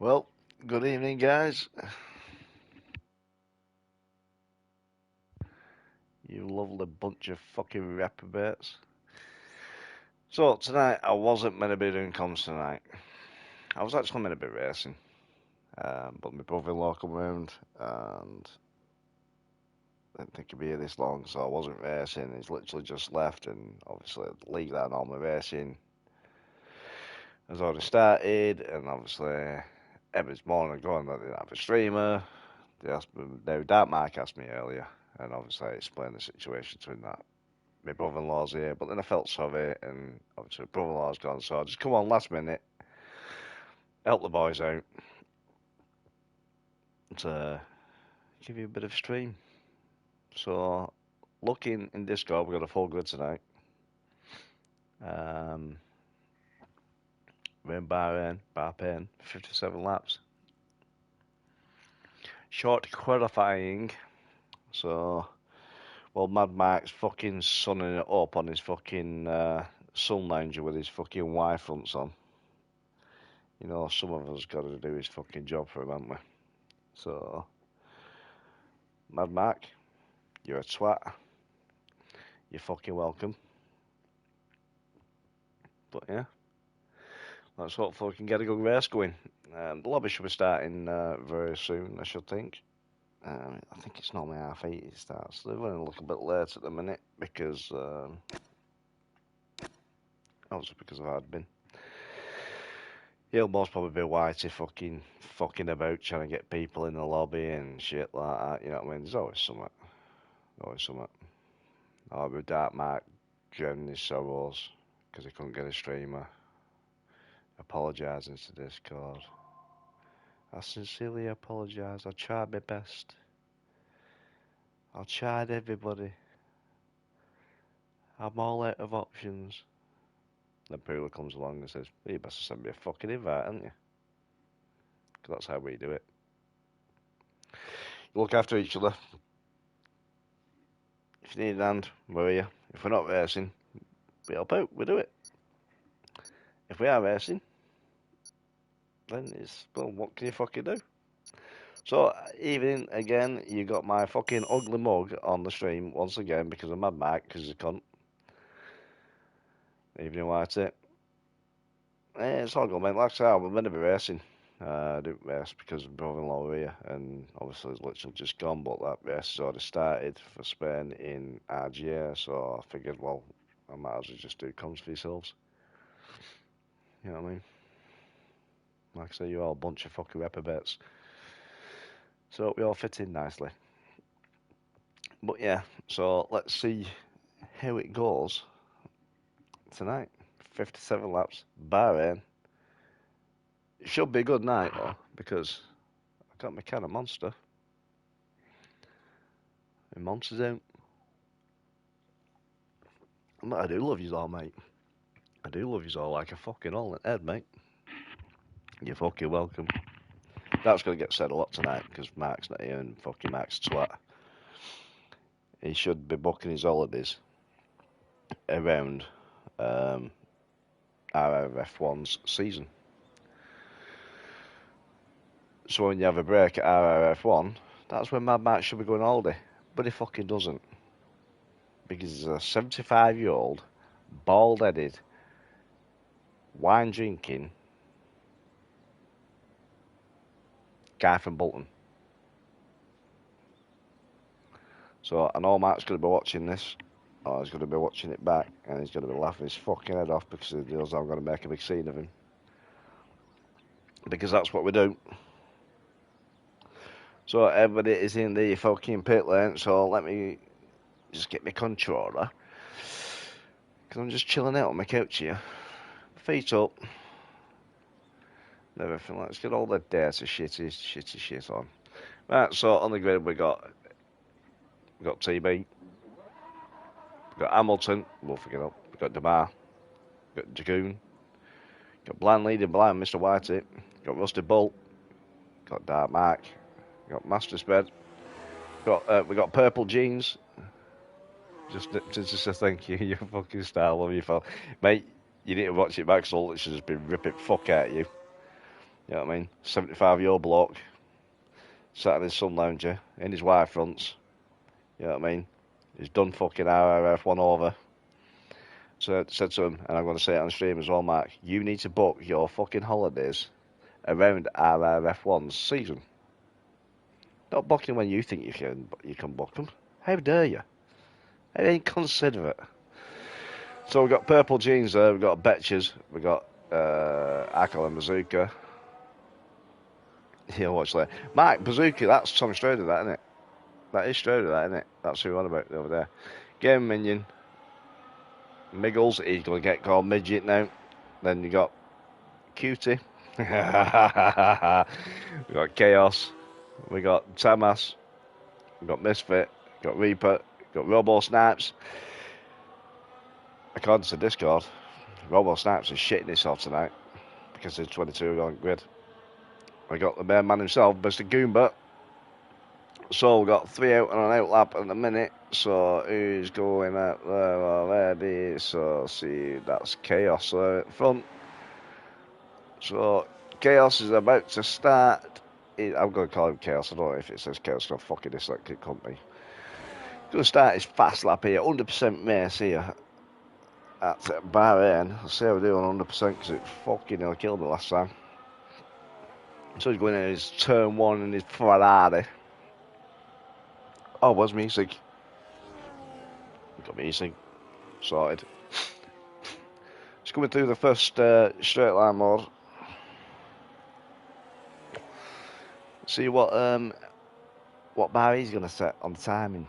Well, good evening, guys. You lovely bunch of fucking reprobates. So, tonight, I wasn't meant to be doing comms tonight. I was actually meant to be racing. But my brother-in-law come round and I didn't think he'd be here this long, so I wasn't racing. He's literally just left, and obviously, the league that I normally racing has already started, and obviously, every morning going that they didn't have a streamer. They asked me, now, Dark Mike asked me earlier, and obviously, I explained the situation to him that my brother-in-law's here, but then I felt sorry, and obviously my brother-in-law's gone, so I just come on last minute, help the boys out, to give you a bit of stream. So, looking in Discord, we've got a full grid tonight. We're in Bahrain, 57 laps. Short qualifying, so, well, Mad Mark's fucking sunning it up on his fucking sun lounger with his fucking Y fronts on. You know, some of us got to do his fucking job for him, haven't we? So, Mad Mark, you're a twat. You're fucking welcome. But yeah, let's hopefully we can get a good race going. The lobby should be starting very soon, I should think. I think it's normally 8:30 it starts. They're running a little bit late at the minute because, obviously because of admin. He'll most probably be whitey fucking about trying to get people in the lobby and shit like that. You know what I mean? There's always something. Always something. Or with Dark Mark drowning his sorrows because he couldn't get a streamer. Apologising to Discord. I sincerely apologise. I tried my best. I tried everybody. I'm all out of options. Then Pooler comes along and says, you better send me a fucking invite, haven't you? Because that's how we do it. You look after each other. If you need a hand, we're here. If we're not racing, we help out. We do it. If we are racing, then it's, well, what can you fucking do? So, evening again, you got my fucking ugly mug on the stream once again because of Mad Mike, because he's a cunt. Evening, Whitey. It's all good, mate. Like I said, I'm meant to be racing. I didn't race because my brother-in-law were here, and obviously it's literally just gone, but that race has already started for Spain in RGA, so I figured, well, I might as well just do comms for yourselves. You know what I mean? Like I say, you're all a bunch of fucking reprobates. So we all fit in nicely. But yeah, so let's see how it goes tonight. 57 laps, Bahrain. It should be a good night though, because I got my can of Monster. And Monster's out. But I do love you all, mate. I do love you all like a fucking all in head, mate. You're fucking welcome. That's going to get said a lot tonight because Mark's not here and fucking Mark's twat. He should be booking his holidays around RRF1's season. So when you have a break at RRF1, that's when Mad Mark should be going holiday. But he fucking doesn't. Because he's a 75-year-old, bald-headed, wine-drinking guy from Bolton. So I know Mark's going to be watching this, or he's going to be watching it back, and he's going to be laughing his fucking head off because he knows I'm going to make a big scene of him. Because that's what we do. So everybody is in the fucking pit lane, so let me just get my controller. Because I'm just chilling out on my couch here. Feet up. And everything. Let's get all the dirty shitty shit on. Right, so on the grid we got TB. We got Hamilton, we'll forget up. We got DeMar. We got Dragoon. Got Bland leading behind Mr. Whitey. Got Rusty Bull. Got Dark Mark. Got Master's Bed. We got Purple Jeans. Just a thank you. You're a fucking star. Love you, fella. Mate, you need to watch it back, so it should just be ripping fuck out of you. You know what I mean? 75-year-old bloke, sat in his sun lounger, in his wire fronts. You know what I mean? He's done fucking RRF1 over. So said to him, and I'm going to say it on the stream as well, Mark, you need to book your fucking holidays around RRF1's season. Not booking when you think you can book them. How dare you? It ain't considerate. So we've got purple jeans there, we've got Betches, we've got Akal and Bazooka. Yeah, watch that. Mark, Bazooka, that's Tom Stroder, that, isn't it? That is Stroder, that, isn't it? That's who we're on about over there. Game Minion. Miggles, he's going to get called Midget now. Then you got Cutie. We got Chaos. We got Tamas. We got Misfit. We got Reaper. We got Robo Snipes. According to Discord, Robo Snipes is shitting himself tonight because there's 22 on grid. We got the main man himself, Mr. Goomba. So we've got 3 out on an out lap at the minute. So who's going out there already? So see, that's Chaos there at front. So Chaos is about to start. I'm going to call him Chaos. I don't know if it says Chaos or fucking dyslexic company. He's going to start his fast lap here. 100% mace here at Bahrain. I'll see how we do on 100% because it fucking nearly killed me last time. So he's going in his turn 1 in his Ferrari. Oh, where's music? We've got music. Sorted. It's coming through the first straight line mode. See what bar he's going to set on the timing.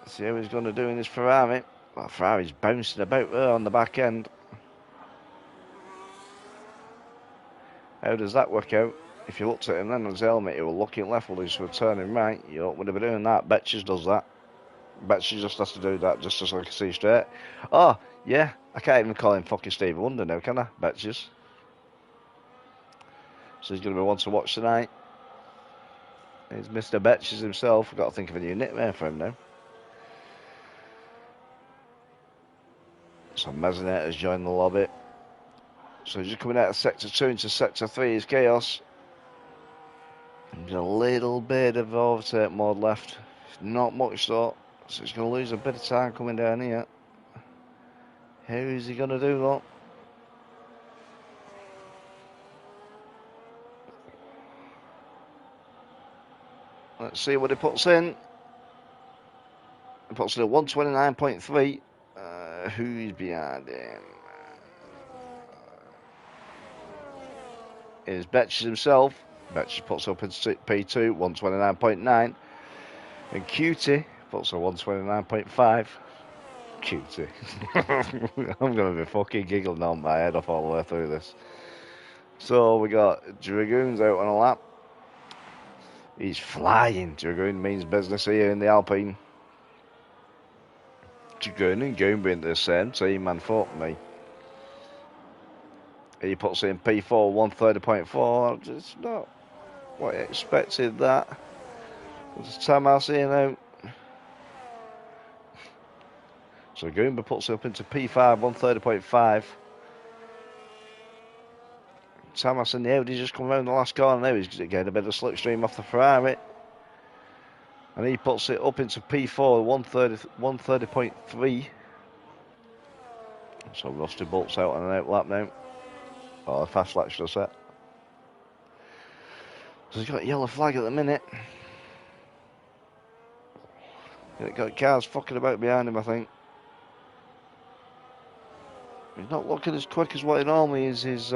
See how he's going to do in his Ferrari. Well, Ferrari's bouncing about there on the back end. How does that work out? If you looked at him then on his helmet, he was looking left while he was turning right. You don't want to be doing that. Betches does that. Betches just has to do that just so I can see straight. Oh, yeah. I can't even call him fucking Stevie Wonder now, can I? Betches. So he's going to be one to watch tonight. He's Mr. Betches himself. I've got to think of a new nickname for him now. So Mezzinator's joined the lobby. So he's just coming out of Sector 2 into Sector 3 is Chaos. There's a little bit of overtake mode left. Not much though. So he's going to lose a bit of time coming down here. How is he going to do that? Let's see what he puts in. He puts in a 129.3. Who's behind him? Is Betches himself. Betches puts up in P2, 129.9. And Cutie puts a 129.5. Cutie. I'm going to be fucking giggling on my head off all the way through this. So we got Dragoons out on a lap. He's flying. Dragoon means business here in the Alpine. Dragoon and Goomba into the same team, man, fuck me. He puts in P4, 130.4. Just not what I expected that. There's Tamas here now. So Goomba puts it up into P5, 130.5. Tamas and the Audi just come around the last corner now. He's getting a bit of slipstream off the Ferrari. And he puts it up into P4, 130.3. So Rusty Bolt's out on an out lap now. Oh, a fast lap should have set. So he's got a yellow flag at the minute. He's got cars fucking about behind him, I think. He's not looking as quick as what he normally is, his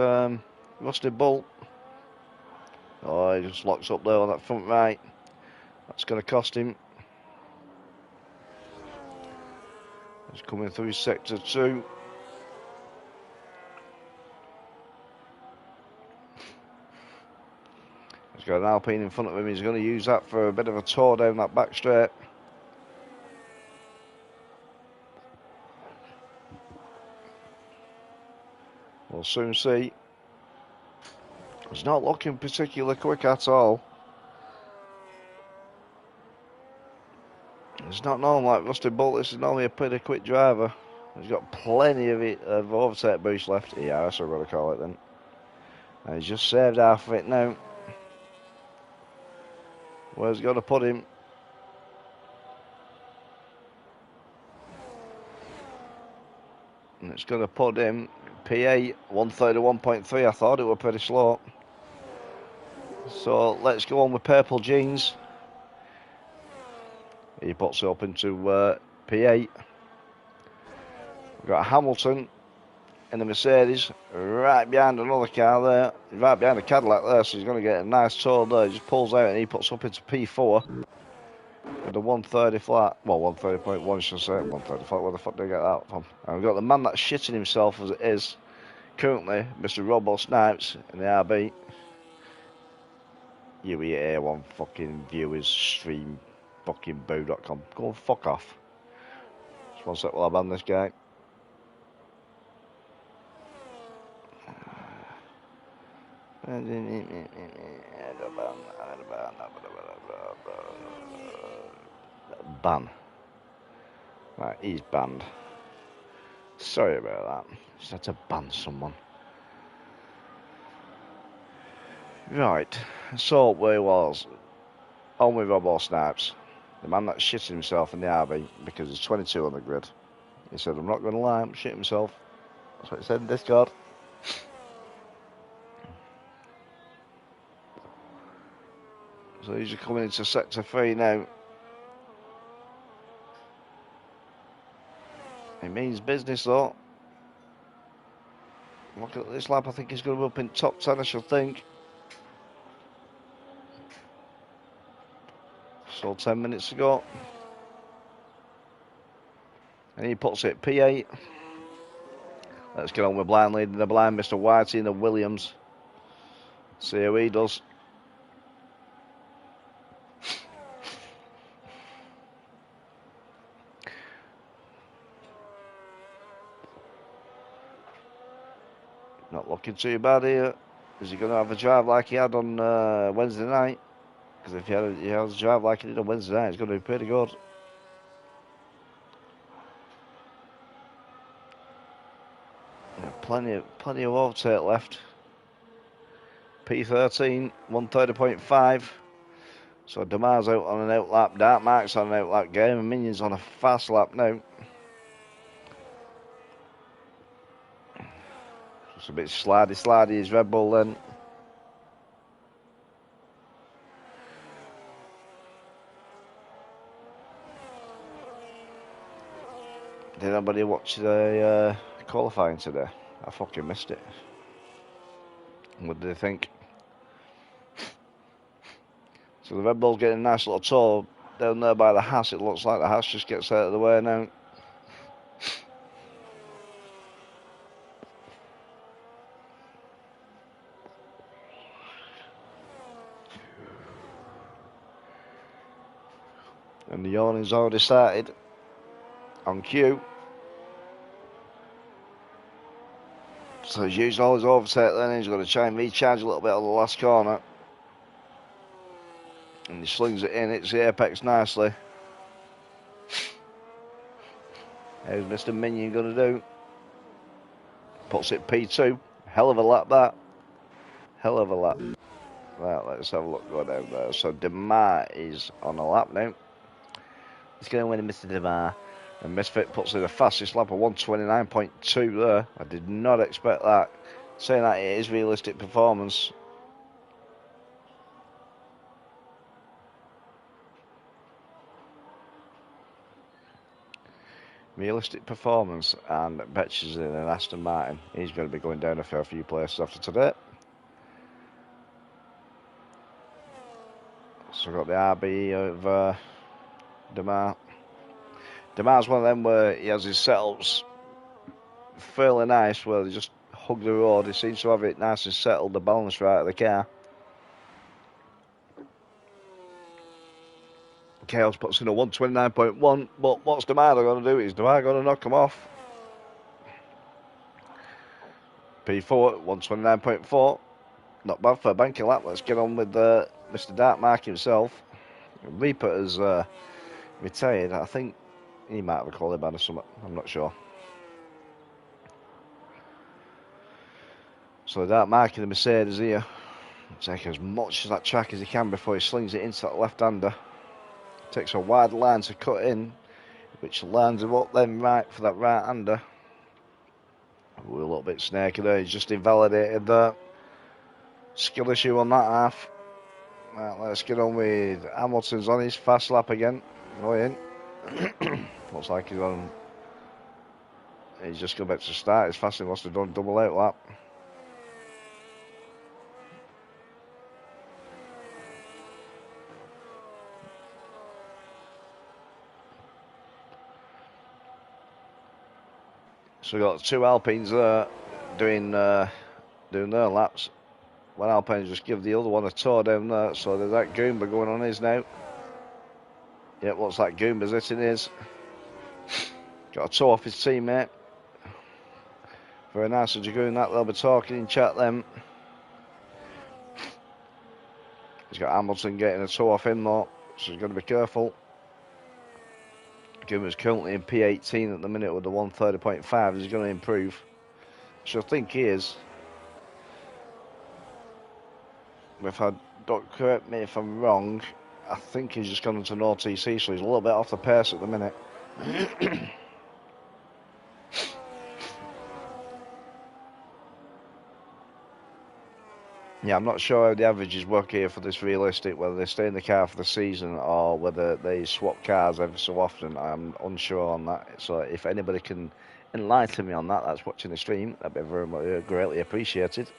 Rusty Bolt. Oh, he just locks up there on that front right. That's going to cost him. He's coming through Sector 2. He's got an Alpine in front of him. He's going to use that for a bit of a tour down that back straight. We'll soon see. He's not looking particularly quick at all. It's not normal like Rusty Bolt. This is normally a pretty quick driver. He's got plenty of overtake boost left. Yeah, that's what we're going to call it then. And he's just saved half of it now. Where's he going to put him? And it's going to put him P8, 131.3. I thought it were pretty slow. So let's go on with purple jeans. He puts it up into P8. We've got Hamilton in the Mercedes, right behind another car there. He's right behind the Cadillac there, so he's going to get a nice tour there. He just pulls out and he puts up into P4 with the 130 flat. Well, 130.1, should I say. 130 flat, where the fuck did I get that from? And we've got the man that's shitting himself as it is, currently, Mr. Robo Snipes in the RB. You A1 fucking viewers, stream fucking boo.com. Go and fuck off. Just one sec while I ban this guy. Ban. Right, he's banned. Sorry about that. Just had to ban someone. Right, so where he was. On with Robo Snipes. The man that shit himself in the RB because he's 22 on the grid. He said, I'm not going to lie, I'm shitting himself. That's what he said in Discord. So he's coming into sector 3 now. It means business though. Look at this lap, I think he's going to be up in top 10, I should think. So 10 minutes to go. And he puts it P8. Let's get on with blind leading the blind, Mr. Whitey in the Williams. See how he does. Not looking too bad here. Is he going to have a drive like he had on Wednesday night? Because if he has a drive like he did on Wednesday night, it's going to be pretty good. Yeah, plenty of overtake left. P13, 130.5. So Damar's out on an outlap, Dark Mark's on an outlap game, and Minion's on a fast lap now. It's a bit slidey his Red Bull then. Did anybody watch the qualifying today? I fucking missed it. What did they think? So the Red Bull's getting a nice little tour down there by the Haas. It looks like the Haas just gets out of the way now. And the yawning's already started on cue. So he's used all his overtake then. He's going to try and recharge a little bit on the last corner. And he slings it in, hits the apex nicely. How's Mr. Minion going to do? Puts it P2. Hell of a lap that. Hell of a lap. Right, let's have a look go down there. So Demar is on a lap now. He's going to win Mr. Demar. And Misfit puts in the fastest lap of 129.2 there. I did not expect that. Saying that it is realistic performance. Realistic performance, and Betch is in an Aston Martin. He's going to be going down a fair few places after today. So we've got the RB of Demar. Demar's one of them where he has his setups fairly nice, where they just hug the road. He seems to have it nice and settled, the balance right of the car. Chaos puts in a 129.1, but what's Demar going to do? Is Demar going to knock him off? P4, 129.4. Not bad for a banking lap. Let's get on with Mr. Dark Mark himself. Reaper has retired. I think he might have a quality ban or something. I'm not sure. So that marking the Mercedes here. Take as much of that track as he can before he slings it into that left-hander. Takes a wide line to cut in, which lines him up then right for that right-hander. We're a little bit snaky there. He's just invalidated the skill issue on that half. Right, let's get on with Hamilton's on his fast lap again. Going in. Looks like he's on. He's just going back to start. His fastest must have done double out lap. So we've got two Alpines there doing their laps. One Alpine just give the other one a tour down there. So there's that Goomba going on his now. Yep, looks like Goomba's hitting his. Got a toe off his teammate. Very nice of Dragoon that. They'll be talking in chat then. He's got Hamilton getting a toe off him though, so he's got to be careful. Goomba's currently in P18 at the minute with the 130.5. He's going to improve. So I think he is. If I don't correct me if I'm wrong, I think he's just gone into an OTC, so he's a little bit off the pace at the minute. Yeah, I'm not sure how the averages work here for this realistic, whether they stay in the car for the season or whether they swap cars every so often. I'm unsure on that. So if anybody can enlighten me on that, that's watching the stream, that'd be very much greatly appreciated.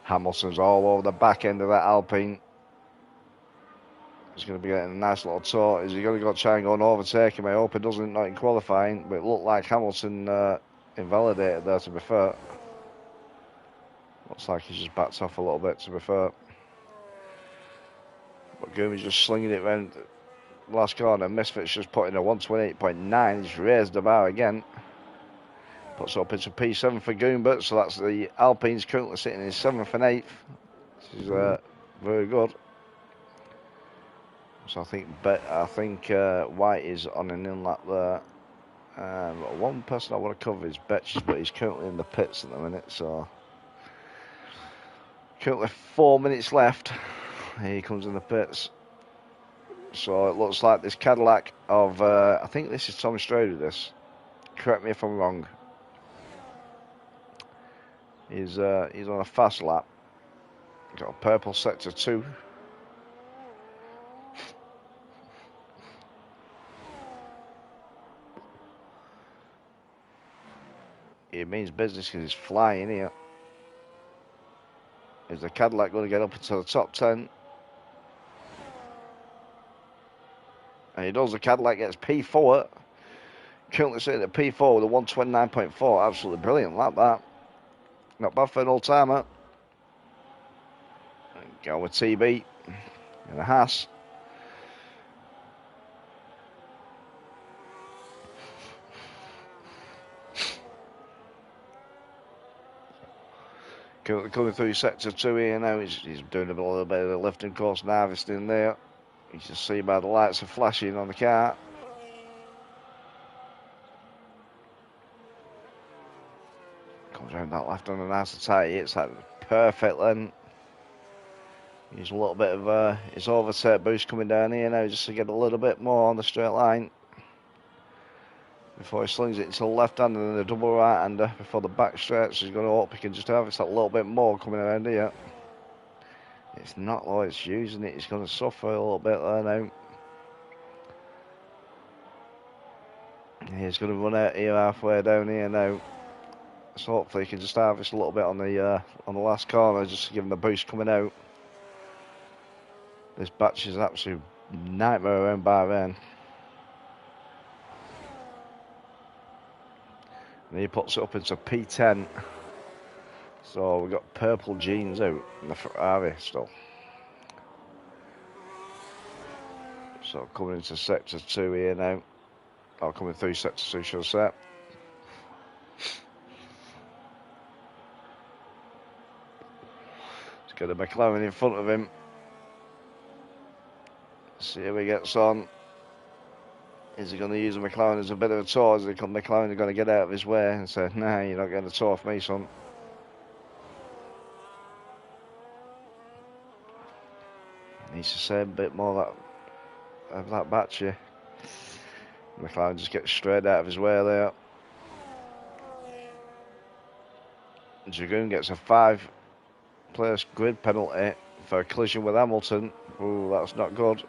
Hamilton's all over the back end of that Alpine. He's going to be getting a nice little tour. Is he going to go try and go and overtake him? I hope he doesn't, not in qualifying. But it looked like Hamilton invalidated there, to be fair. Looks like he's just backed off a little bit, to be fair. But Goomer's just slinging it round the last corner. Misfit's just putting a 128.9. He's raised the bar again. Puts up into P7 for Goomba. So that's the Alpines currently sitting in 7th and 8th. This is very good. So I think White is on an in-lap there. One person I want to cover is Betches, but he's currently in the pits at the minute. So currently 4 minutes left. Here he comes in the pits. So it looks like this Cadillac of I think this is Tom Stroud. This, correct me if I'm wrong. He's on a fast lap. Got a purple sector 2. It means business because he's flying here. Is the Cadillac going to get up into the top 10? And he does. The Cadillac gets P4. Currently sitting at P4 with a 129.4. Absolutely brilliant like that. Not bad for an old-timer. Going with TB and a Haas. Coming through sector 2 here now. He's doing a little bit of the lifting course and harvesting there. You can see by the lights are flashing on the car. Comes around that left on a nice and tight. It's that perfect then. Use a little bit of his overtake boost coming down here now just to get a little bit more on the straight line. Before he slings it into the left hand and then the double right hander before the back stretch. He's going to hope he can just harvest that little bit more coming around here. It's not like it's using it. He's going to suffer a little bit there now. He's going to run out here halfway down here now. So hopefully he can just harvest a little bit on the last corner just to give him the boost coming out. This batch is an absolute nightmare around Bahrain. And he puts it up into P10. So we've got purple jeans out in the Ferrari still. So coming into sector 2 here now. Or coming through sector 2, should I say. He's got a McLaren in front of him. See how he gets on. Is he going to use the McLaren as a bit of a tour? Is the McLaren going to get out of his way and say, nah, you're not getting a tour off me, son? Needs to say a bit more of that battery. McLaren just gets straight out of his way there. Dragoon gets a 5-place grid penalty for a collision with Hamilton. Ooh, that's not good.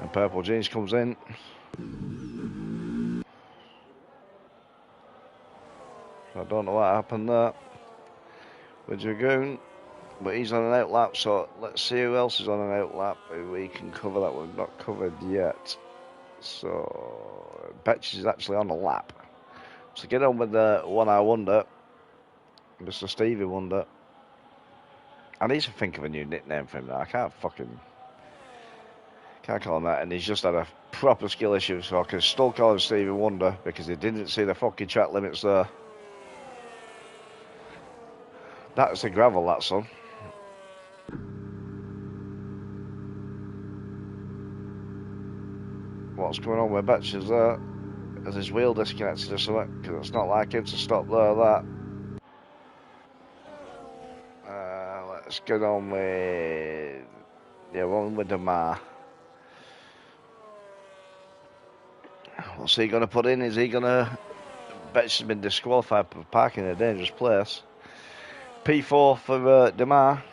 And Purple Jeans comes in. I don't know what happened there with Dragoon, but he's on an outlap, so let's see who else is on an outlap who we can cover that we've not covered yet. So Betch is actually on a lap. So get on with the One Eye Wonder, Mr. Stevie Wonder. I need to think of a new nickname for him now. I can't call him that. And he's just had a proper skill issue, so I can still call him Stevie Wonder because he didn't see the fucking track limits there. That's the gravel, that son. What's going on with Betches there? Has his wheel disconnected or something? Because it's not like him to stop there, that. Let's get on with... Yeah, one with Demar. What's he going to put in? Is he going to... Betch has been disqualified for parking in a dangerous place. P4 for Demar.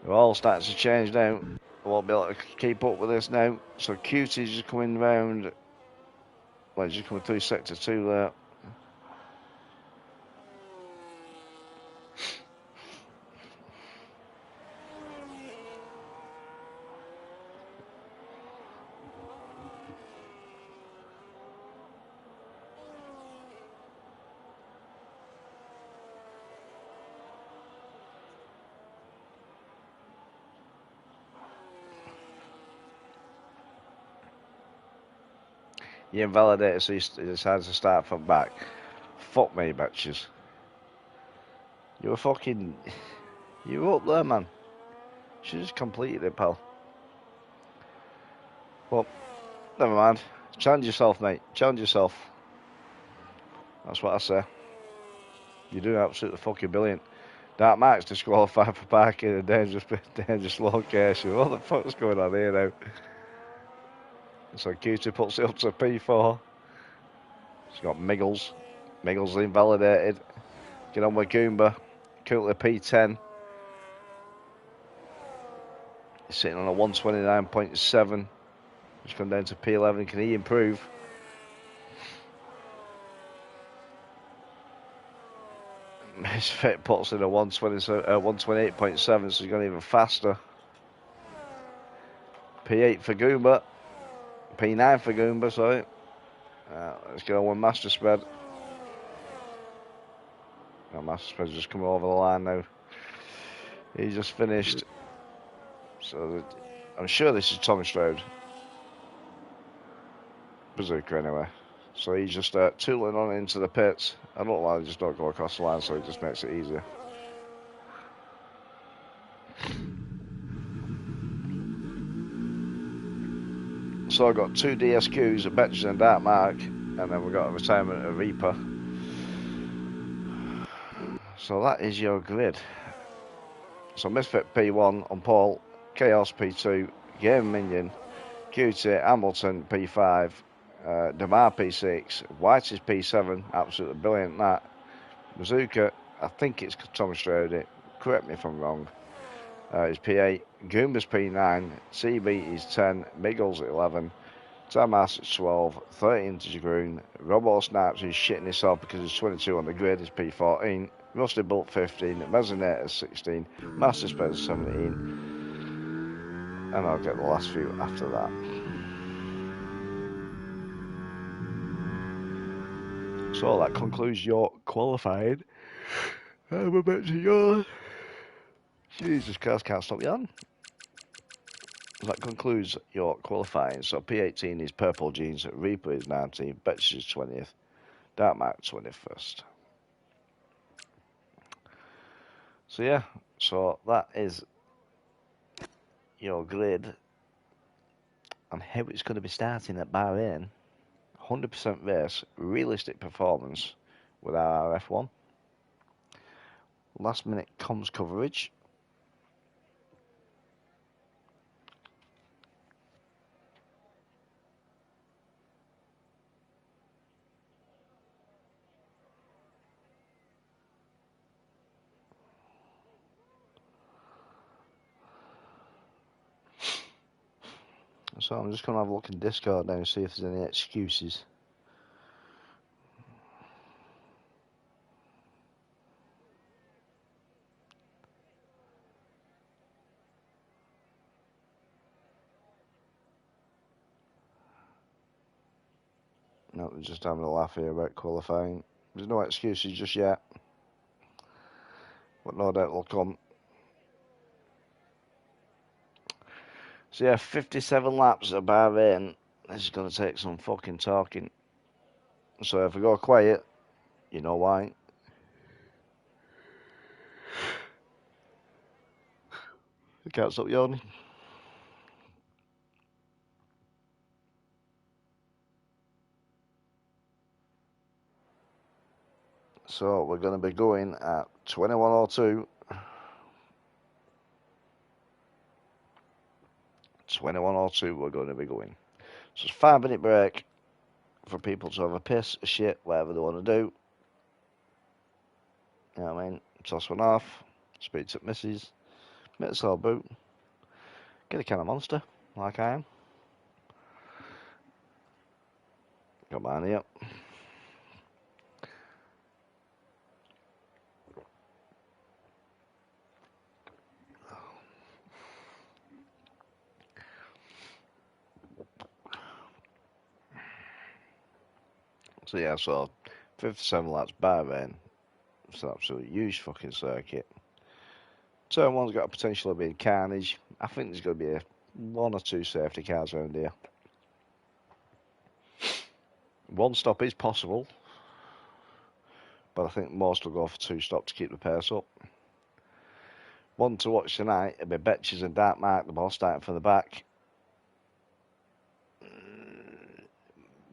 They're all starting to change now. I won't be able to keep up with this now. So Cutie's just coming round. Well, he's just coming through sector 2 there. He invalidated, so he decides to start from back. Fuck me, Betches. You were fucking... You were up there, man. You should just completed it, pal. Well, never mind. Challenge yourself, mate. Challenge yourself. That's what I say. You're doing absolutely fucking brilliant. Dark Mark's disqualified for parking in a dangerous location. What the fuck's going on here now? So Cutie puts it up to P4. She's got Miggles. Miggles invalidated. Get on with Goomba. Currently P10. He's sitting on a 129.7. He's gone down to P11. Can he improve? Misfit puts in a 128.7, so he's gone even faster. P8 for Goomba. P9 for Goomba, sorry. Let's go on with Master Spread. Oh, Master Spread's just coming over the line now. He's just finished. So I'm sure this is Tommy Stroud. Bazooka anyway. So he's just tooling on into the pits. I don't know why they just don't go across the line, so it just makes it easier. So I've got 2 DSQs, a Betches and Dark Mark, and then we've got a retirement of Reaper. So that is your grid. So Misfit P1 on Paul, Chaos P2, Game Minion, Cutie, Hamilton P5, Demar P6, White is P7, absolutely brilliant that. Bazooka, I think it's Thomas Strode, correct me if I'm wrong, is P8, Goomba's P9, CB is 10, Miggles at 11, Tamas at 12, 13 to Dragoon, Robo Snipes who's shitting himself because he's 22 on the grid is P14, Rusty Bolt 15, Mezzinator 16, Master Spread 17, and I'll get the last few after that. So that concludes your qualifying. And we're back to yours. Jesus Christ, can't stop yawning. That concludes your qualifying. So P18 is Purple Jeans, Reaper is 19, Betches is 20th, Dark Mark 21st. So yeah, so that is your grid and how it's going to be starting at Bahrain. 100% race, realistic performance with RRF1. Last minute comms coverage. So I'm just going to have a look in Discord now and see if there's any excuses. No, we're just having a laugh here about qualifying. There's no excuses just yet, but no doubt they'll come. So yeah, 57 laps at Bahrain. This is going to take some fucking talking. So if I go quiet, you know why. I can't stop yawning. So we're going to be going at 21:02. 21:02 we're going to be going. So it's a 5-minute break for people to have a piss, a shit, whatever they want to do. You know what I mean? Toss one off, speak to missus, make a sore boot, get a can of Monster, like I am. Come on here. So yeah, so 57 laps Bahrain. It's an absolute huge fucking circuit. Turn one's got a potential of being carnage. I think there's going to be one or two safety cars around here. One stop is possible, but I think most will go for two stop to keep the pace up. One to watch tonight will be Betches and Dark Mark, the ball starting from the back.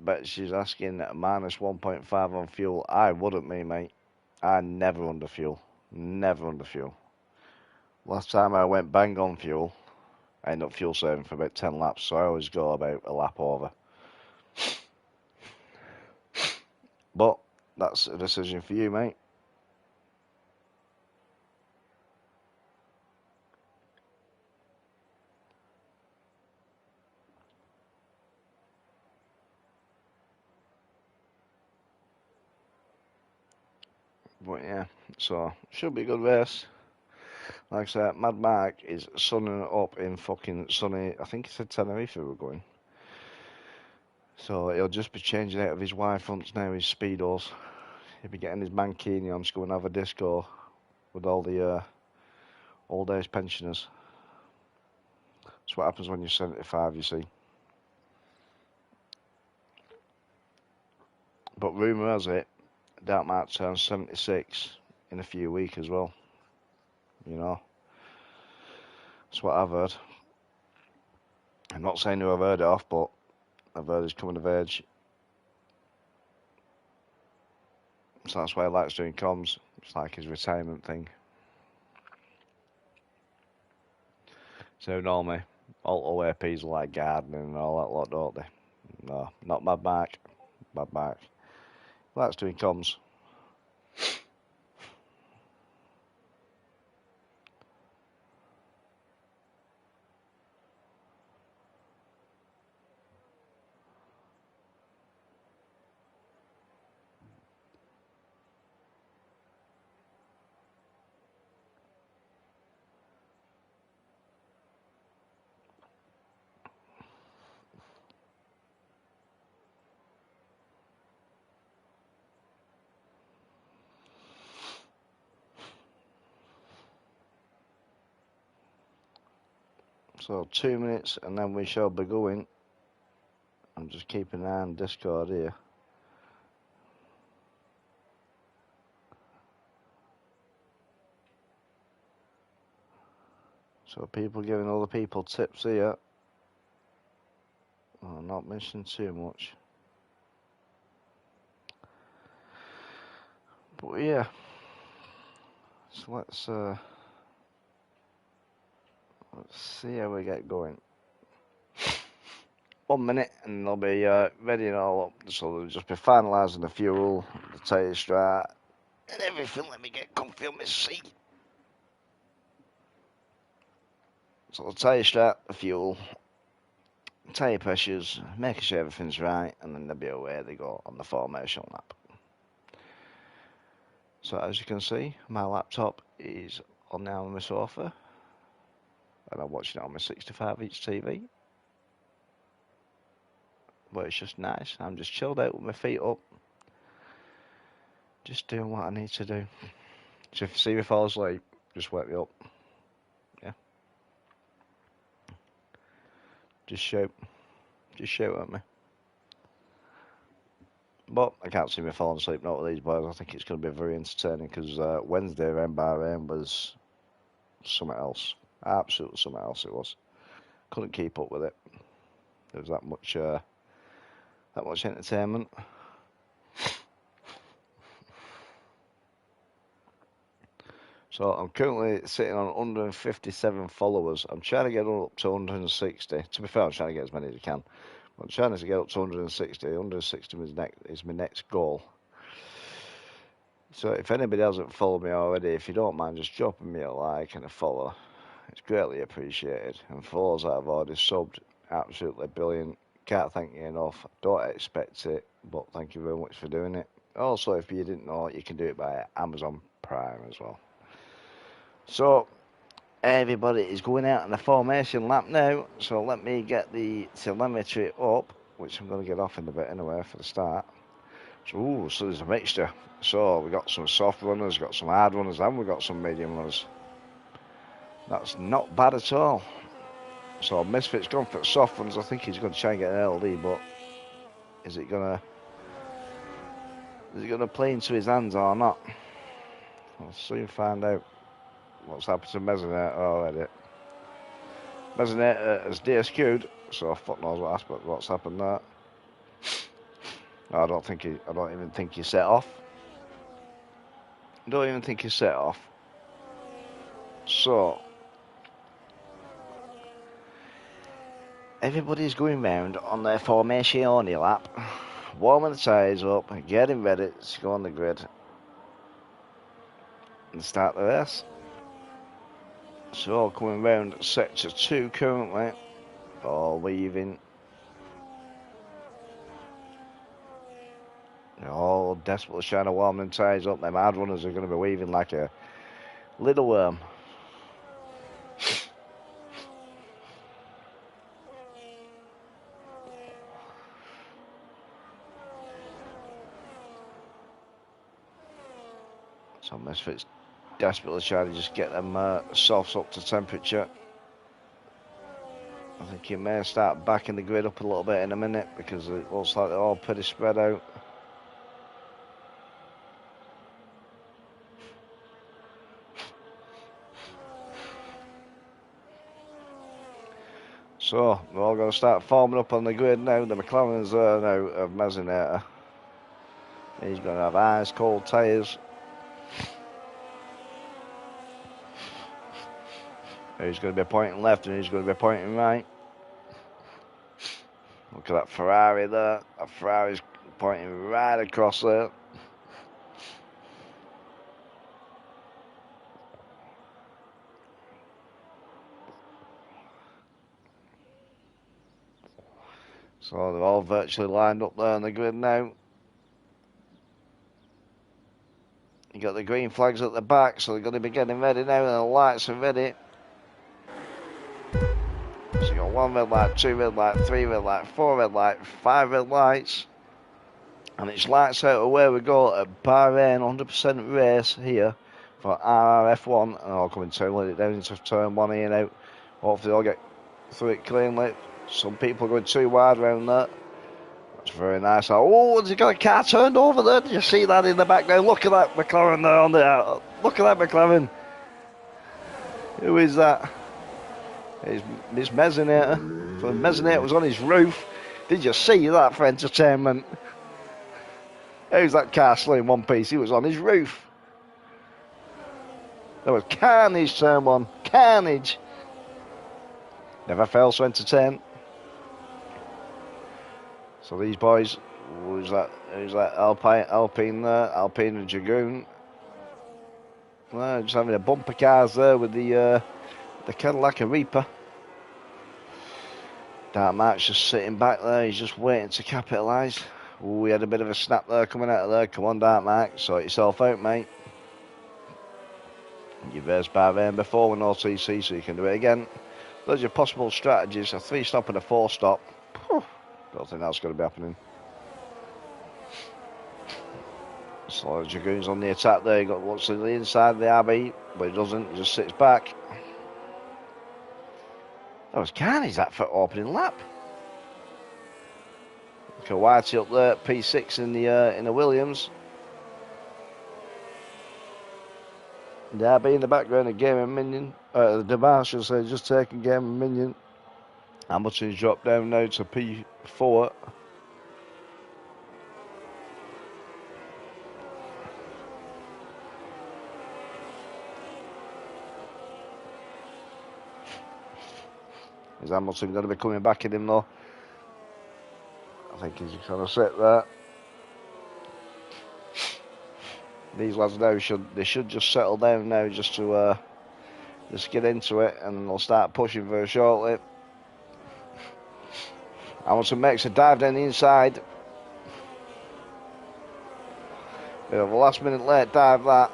Betches asking minus 1.5 on fuel. I wouldn't, mate. I never under fuel. Never under fuel. Last time I went bang on fuel, I ended up fuel saving for about 10 laps, so I always go about a lap over. But that's a decision for you, mate. But yeah, so should be a good race. Like I said, Mad Mark is sunning up in fucking sunny, I think he said Tenerife we were going. So he'll just be changing out of his Y fronts now, his Speedos. He'll be getting his mankini on to go and have a disco with all the old age pensioners. That's what happens when you're 75, you see. But rumour has it, Dark Mark turns 76 in a few weeks as well. You know, that's what I've heard. I'm not saying who I've heard it off, but I've heard he's coming of age. So that's why he likes doing comms. It's like his retirement thing. So normally, all OAPs are like gardening and all that lot, don't they? No, not Mad Mark. Mad Mark. He likes doing comms. So 2 minutes and then we shall be going. I'm just keeping an eye on Discord here. So people giving other people tips here. I'll not mention too much. But yeah. So let's see how we get going. 1 minute and they'll be ready and all up. So they'll just be finalising the fuel, the tyre strap, and everything. Let me get comfy on my seat. So the tyre strap, the fuel, tyre pressures, making sure everything's right, and then they'll be away they go on the formation lap. So as you can see, my laptop is on now on my sofa, and I'm watching it on my 65-inch TV. But it's just nice. I'm just chilled out with my feet up, just doing what I need to do. So if you see me fall asleep, just wake me up. Yeah. Just shout at me. But I can't see me falling asleep not with these boys. I think it's going to be very entertaining because Wednesday around Bahrain was something else. Absolutely something else it was. Couldn't keep up with it. There was that much entertainment. So I'm currently sitting on 157 followers. I'm trying to get up to 160. To be fair, I'm trying to get as many as I can. I'm trying to get up to 160. 160 is my next goal. So if anybody hasn't followed me already, if you don't mind just dropping me a like and a follow, it's greatly appreciated. And for those that have already subbed, absolutely brilliant. Can't thank you enough. Don't expect it, but thank you very much for doing it. Also, if you didn't know, you can do it by Amazon Prime as well. So everybody is going out in the formation lap now. So let me get the telemetry up, which I'm going to get off in a bit anyway for the start. So there's a mixture. So we got some soft runners, got some hard runners, and we got some medium runners. That's not bad at all. So Misfit's gone for the soft runners. I think he's going to try and get an LD, but is it gonna play into his hands or not? We'll soon find out. What's happened to Mezzanator already? Mezzanator has DSQ'd, so fuck knows what's happened there. I don't even think he set off. So everybody's going round on their formation only lap, warming the tyres up, getting ready to go on the grid and start the race. So all coming round sector 2 currently, all leaving. They're all desperately trying to warm them tyres up. Them hard runners are going to be weaving like a little worm. So Misfit's desperately trying to just get them softs up to temperature. I think he may start backing the grid up a little bit in a minute because it looks like they're all pretty spread out. So we're all going to start forming up on the grid now. The McLaren's there now of Mezzanator. He's going to have ice cold tyres. He's going to be pointing left and he's going to be pointing right. Look at that Ferrari there. That Ferrari's pointing right across there. So they're all virtually lined up there on the grid now. You got the green flags at the back, so they're going to be getting ready now, and the lights are ready. So you got 1 red light, 2 red light, 3 red light, 4 red light, 5 red lights. And it's lights out away we go at Bahrain 100% race here for RRF1. And I'll come and turn it down into turn 1 here now. Hopefully they'll get through it cleanly. Some people going too wide around there. That's very nice. Oh, has he got a car turned over there? Did you see that in the back there? Look at that McLaren there on the... Look at that McLaren. Who is that? His mezzanator. So the mezzanator was on his roof. Did you see that for entertainment? How's that car still in one piece? He was on his roof. There was carnage, turn one. Carnage. Never fails to entertain. So these boys, who's that Alpine there? Alpine and Dragoon. Well, just having a bumper cars there with the Cadillac Reaper. Dark Mark's just sitting back there. He's just waiting to capitalise. We had a bit of a snap there coming out of there. Come on, Dark Mark. Sort yourself out, mate. You've raced Bahrain before with no TC, so you can do it again. Those are your possible strategies. A 3-stop and a 4-stop. Don't think that's going to be happening. So Dragoon's on the attack there. He got what's in the inside of the RB, but he doesn't. He just sits back. That was carnage, that for opening lap. Look at Whitey up there, P6 in the Williams. The RB in the background, a game and minion. The DeMar, should say, just taking game and minion. Hamilton's dropped down now to P4. Is Hamilton going to be coming back in him though? I think he's just going to sit there. These lads now should just settle down now just to just get into it, and they'll start pushing very shortly. Hamilton makes a dive down the inside. Bit of a last minute late dive that.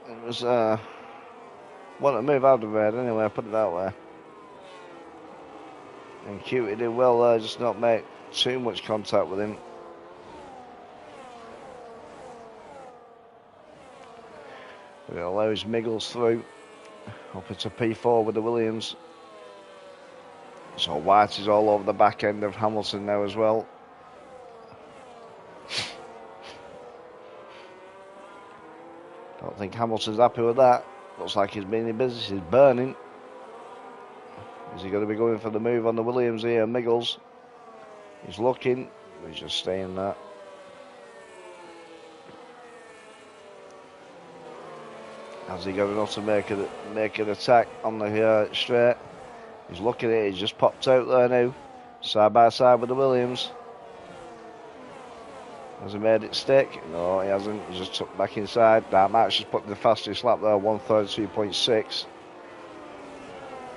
It was wanted to move out of red anyway, put it that way. And Cutie did well there, just not make too much contact with him. It allows Miggles through up into P4 with the Williams. So White is all over the back end of Hamilton now as well. Don't think Hamilton's happy with that. Looks like his mini business is burning. Is he going to be going for the move on the Williams here? Miggles. He's looking. He's just staying there. Has he got enough to make an attack on the straight? He's looking at it. He's just popped out there now. Side by side with the Williams. Has he made it stick? No, he hasn't. He's just took back inside. That Max just put the fastest lap there, 132.6.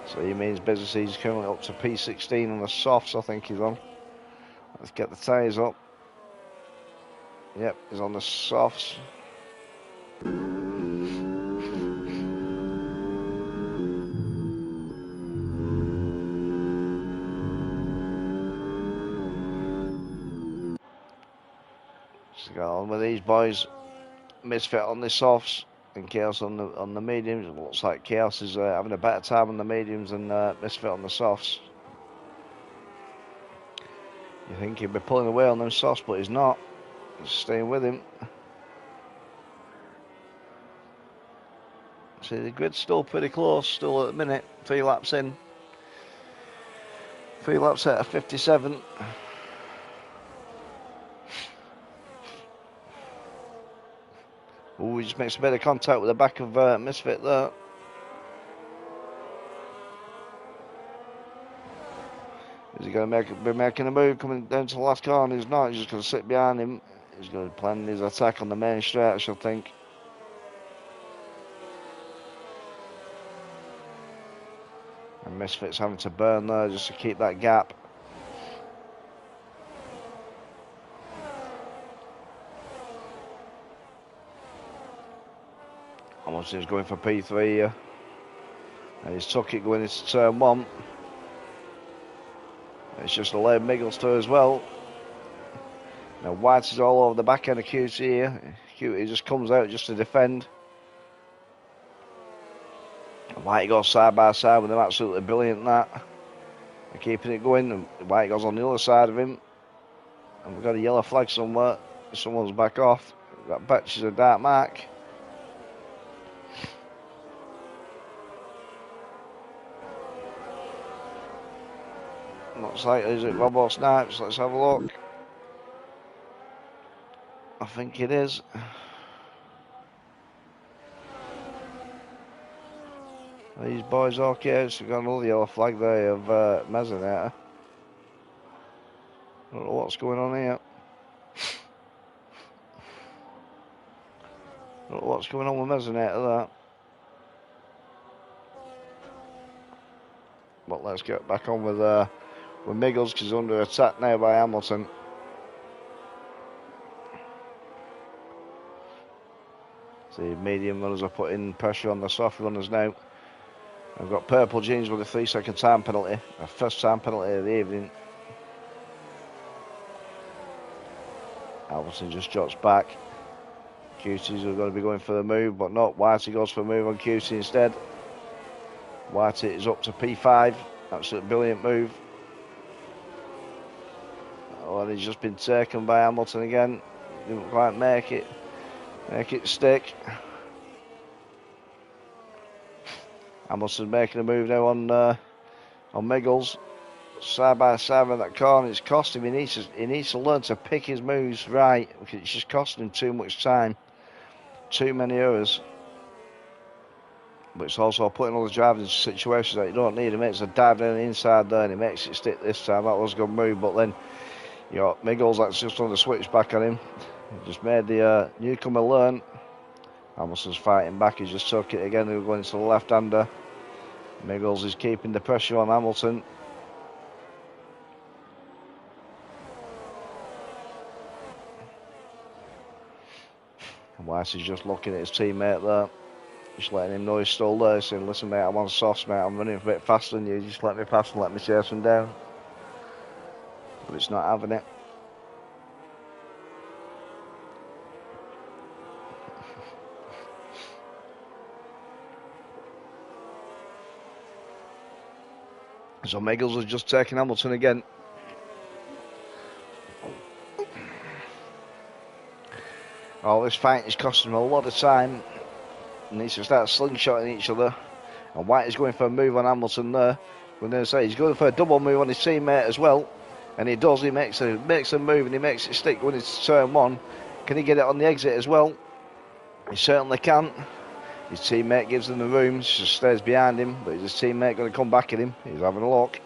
So he means business. He's currently up to P16 on the softs, I think he's on. Let's get the tyres up. Yep, he's on the softs. Just go on with these boys. Misfit on the softs and Chaos on the mediums. It looks like Chaos is having a better time on the mediums than Misfit on the softs. You think he'd be pulling away on them softs, but he's not. He's staying with him. See, the grid's still pretty close, still at the minute. 3 laps in. 3 laps out of 57. Ooh, he just makes a bit of contact with the back of Misfit there. Is he going to be making a move coming down to the last corner? He's not. He's just going to sit behind him. He's going to plan his attack on the main straight, I should think. And Misfit's having to burn there just to keep that gap. Hamilton's going for P3 here. And he's took it going into turn 1. It's just allowed Miggles to as well. Now White is all over the back end of QT here. QT just comes out just to defend. White goes side by side with him, absolutely brilliant that. They're keeping it going, and White goes on the other side of him. And we've got a yellow flag somewhere. Someone's back off. That batches a dark mark. Looks like, is it Robot Snipes? Let's have a look. I think it is. These boys okay? So we've got another yellow flag there of Mezzanator. I don't know what's going on here. I don't know what's going on with Mezzanator there. But let's get back on with Miggles, because he's under attack now by Hamilton. The medium runners are putting pressure on the soft runners now. I've got Purple Jeans with a 3-second time penalty, a first time penalty of the evening. Hamilton just drops back. Cuties are going to be going for the move, but not. Whitey goes for a move on Cutie instead. Whitey is up to P5. Absolute brilliant move. Oh, and he's just been taken by Hamilton again. Didn't quite make it stick. Hamilton making a move now on Miggles. Side by side in that corner. It's cost him. He needs to learn to pick his moves right, because it's just costing him too much time. Too many errors. But it's also putting all the drivers into situations that you don't need. He makes a dive down the inside there and he makes it stick this time. That was a good move, but then Miggles, that's just on the switch back on him. He just made the newcomer learn. Hamilton's fighting back. He's just took it again. They're going to the left-hander. Miggles is keeping the pressure on Hamilton. Weiss is just looking at his teammate there. Just letting him know he's still there, saying, listen mate, I'm on softs mate, I'm running a bit faster than you, just let me pass and let me chase him down. But it's not having it. So Miggles has just taken Hamilton again. All this fight is costing him a lot of time. He needs to start slingshotting each other. And White is going for a move on Hamilton there. We're going to say he's going for a double move on his teammate as well. And he does, he makes a move and he makes it stick when it's turn one. Can he get it on the exit as well? He certainly can. His teammate gives him the room, just stays behind him, but is his teammate going to come back at him? He's having a look.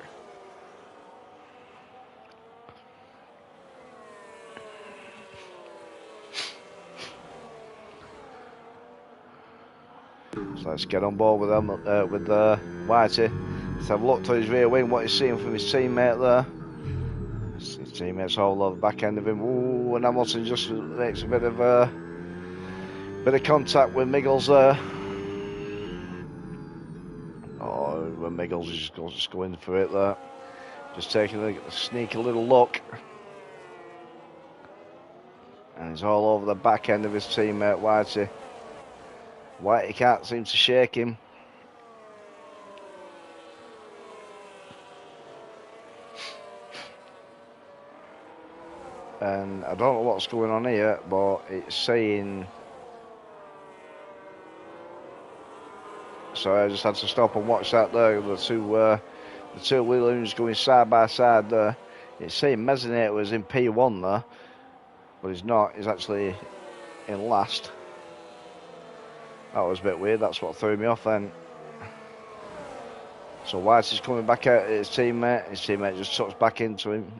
So let's get on board with them, with Whitey. Let's have a look to his rear wing, what he's seeing from his teammate there. His teammate's all over the back end of him. Ooh, and Hamilton just makes a bit of contact with Miggles there. Oh, when Miggles is just going for it there. Just taking a sneaky little look. And he's all over the back end of his teammate, Whitey. Whitey can't seem to shake him. And I don't know what's going on here, but it's saying... So I just had to stop and watch that there. The two wheelers going side by side there. It's saying Mezzanator was in P1 there, but he's not. He's actually in last. That was a bit weird. That's what threw me off then. So White is coming back out at his teammate. His teammate just tucks back into him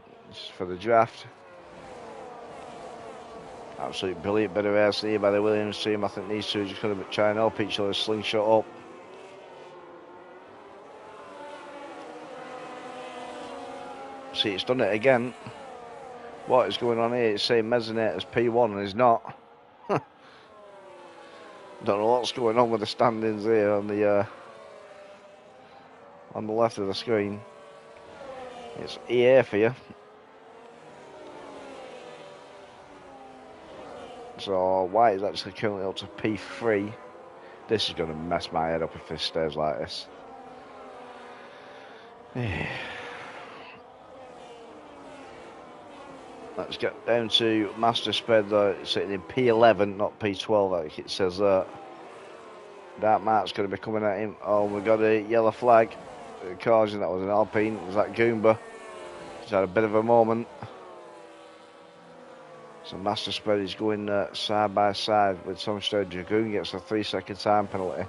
for the draft. Absolutely brilliant bit of race here by the Williams team. I think these two are just going to try and help each other slingshot up. See, it's done it again. What is going on here? It's saying Mezzanator's P1 and he's not. Don't know what's going on with the standings here on the left of the screen. It's EA for you. So White is actually currently up to P3. This is going to mess my head up if this stays like this. Let's get down to Master Spread though. It's sitting in P11, not P12 like it says there. Dark Mark's going to be coming at him. Oh, we got a yellow flag. Causing that was an Alpine. Was that Goomba? He's had a bit of a moment. So Master Spread is going side by side with some stage. Dragoon gets a 3-second time penalty.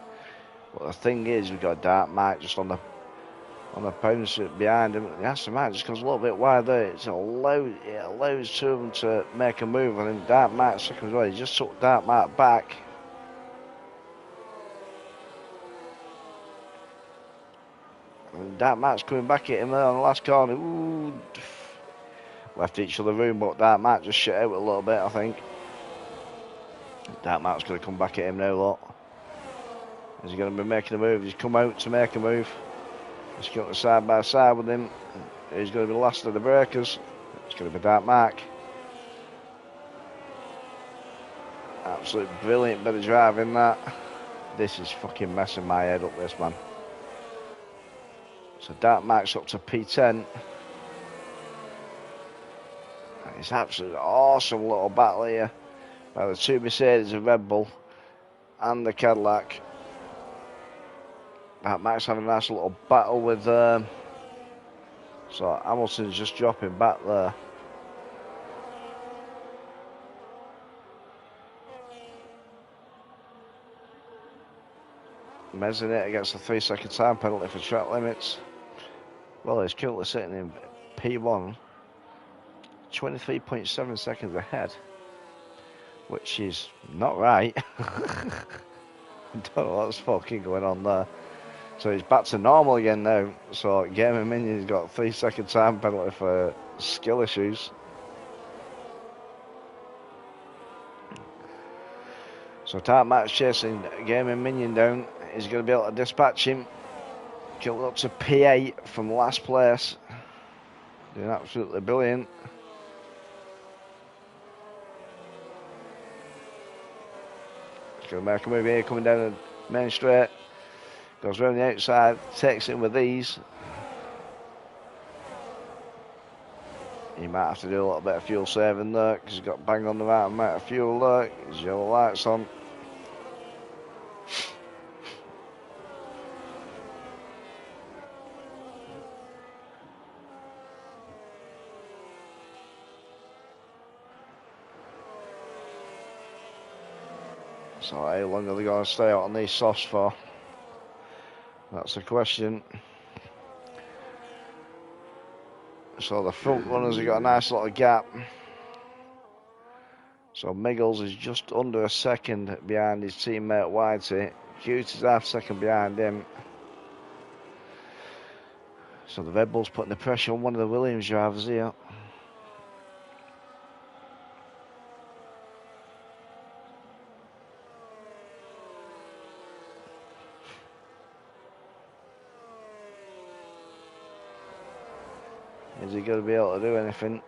But the thing is, we've got Dark Mike just on the bounce behind him. The Aston Martin just goes a little bit wide there. It allows two of them to make a move on him. Dark Mike second as well. He just took Dark Mike back. And Dark Mike's coming back at him there on the last corner. Ooh. Left each other room, but Dark Mike just shut out a little bit, I think. Dark Mike's going to come back at him now, look. Is he going to be making a move? He's come out to make a move. He's going side by side with him. He's going to be the last of the breakers. It's going to be Dark Mike. Absolute brilliant bit of driving that. This is fucking messing my head up, this man. So Dark Mike's up to P10. It's absolutely awesome little battle here by the two Mercedes, the Red Bull and the Cadillac. Dark Mike's having a nice little battle with so Hamilton's just dropping back there. Mezzanette gets a 3-second time penalty for track limits. Well, he's currently sitting in P1, 23.7 seconds ahead, which is not right. I don't know what's fucking going on there. So he's back to normal again now. So Gaming Minion's got a 3-second time penalty for skill issues. So Dark Mike's chasing Gaming Minion down. He's going to be able to dispatch him. Killed up to P8 from last place. Doing absolutely brilliant. He's going to make a move here, coming down the main straight. Goes round the outside, takes it with ease. He might have to do a little bit of fuel saving there because he's got bang on the right amount of fuel there. His yellow lights on. So how long are they going to stay out on these softs for? That's the question. So the front runners have got a nice little gap. So Miggles is just under a second behind his teammate Whitey. Hughes is half a second behind him. So the Red Bull's putting the pressure on one of the Williams drivers here. Is he going to be able to do anything?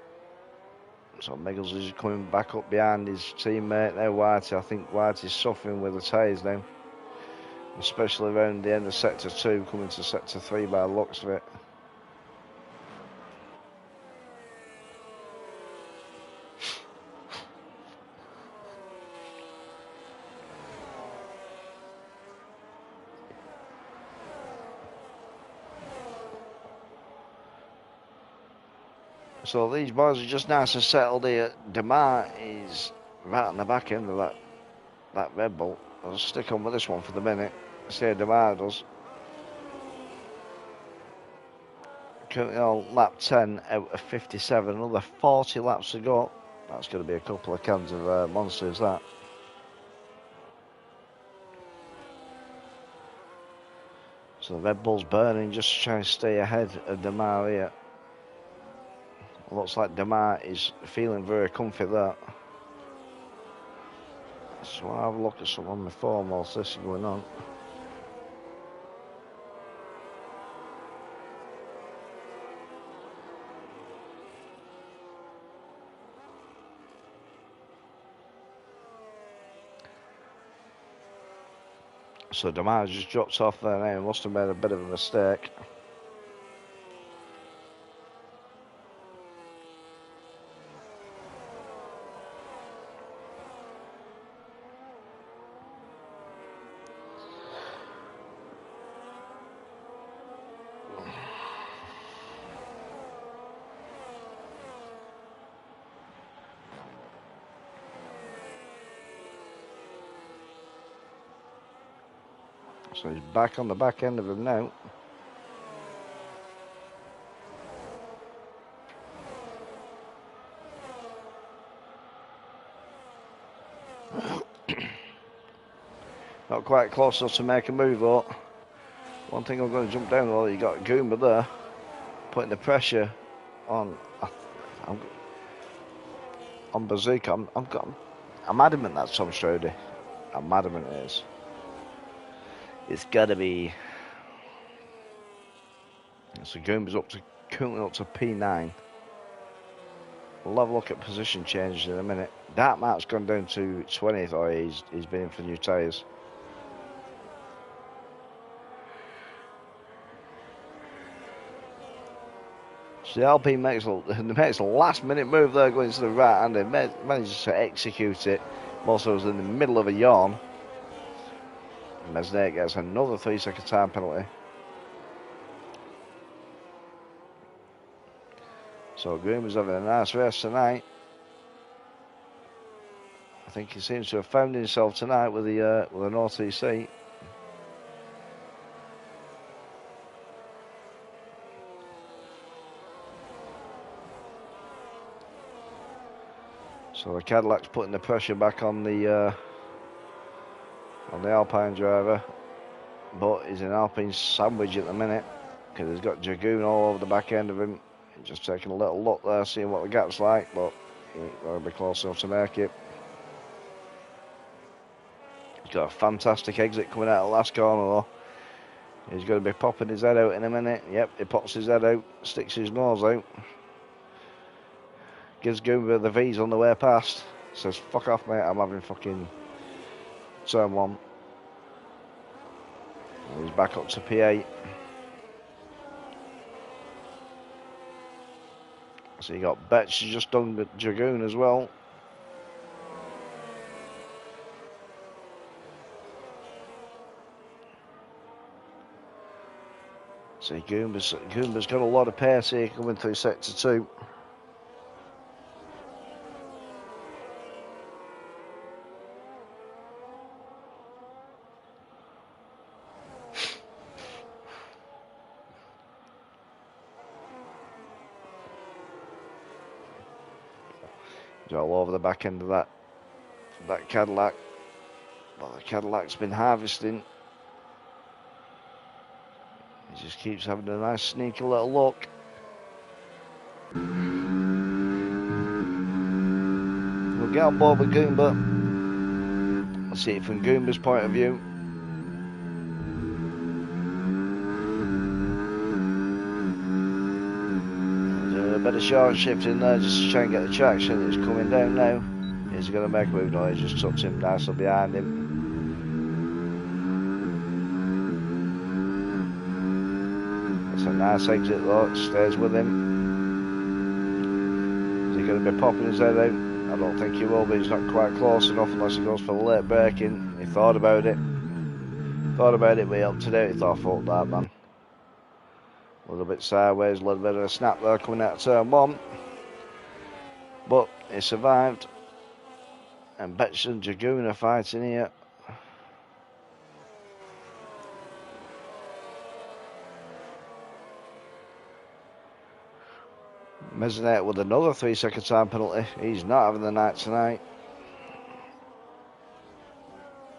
So Miggles is coming back up behind his teammate now, Whitey. I think Whitey's suffering with the tyres now. Especially around the end of Sector 2, coming to Sector 3 by the looks of it. So these boys are just nice and settled here. Demar is right on the back end of that Red Bull. I'll stick on with this one for the minute. See how Demar does. Currently on lap 10 out of 57. Another 40 laps to go. That's going to be a couple of cans of Monsters, that. So the Red Bull's burning just to try and stay ahead of Demar here. Looks like Demar is feeling very comfy there. So I'll have a look at some on my phone whilst this is going on. So Demar just dropped off there now. He must have made a bit of a mistake. So he's back on the back end of him now. Not quite close enough to make a move though. One thing I'm going to jump down though, you got Goomba there, putting the pressure on Bazooka. I'm adamant that's Tom Strode. I'm adamant it is. It's gotta be. So Goomba's currently up to P9. We'll have a look at position changes in a minute. That Mark's gone down to 20th, or he's been in for new tyres. So the Alpine makes a last minute move there going to the right and they manages to execute it. Also was in the middle of a yawn. Mesnet gets another 3-second time penalty. So Green was having a nice race tonight. I think he seems to have found himself tonight with an OTC. So the Cadillac's putting the pressure back on the Alpine driver, but he's in Alpine sandwich at the minute because he's got Dragoon all over the back end of him. He's just taking a little look there, seeing what the gap's like, but he ain't going to be close enough to make it. He's got a fantastic exit coming out of the last corner though. He's going to be popping his head out in a minute. Yep, he pops his head out, sticks his nose out. Gives Goomba the V's on the way past. Says, fuck off mate, I'm having fucking turn 1. And he's back up to P8. So you got Betts just done with Dragoon as well. See, Goomba's got a lot of pace here coming through sector 2. He's all over the back end of that Cadillac. Well, the Cadillac's been harvesting. He just keeps having a nice sneaky little look. We'll get on board with Goomba. Let's see it from Goomba's point of view. There's a bit of short shift in there just to try and get the traction. It's coming down now. He's going to make a move now. He's just tucked him nicely behind him. That's a nice exit though. It stays with him. Is he going to be popping his head out? I don't think he will, but he's not quite close enough unless he goes for the late braking. He thought about it. But he up to date. He thought, fuck that, man. A little bit sideways, a little bit of a snap there coming out of turn 1. But he survived. And Betts and Dragoon are fighting here. Mesnet with another 3-second time penalty. He's not having the night tonight.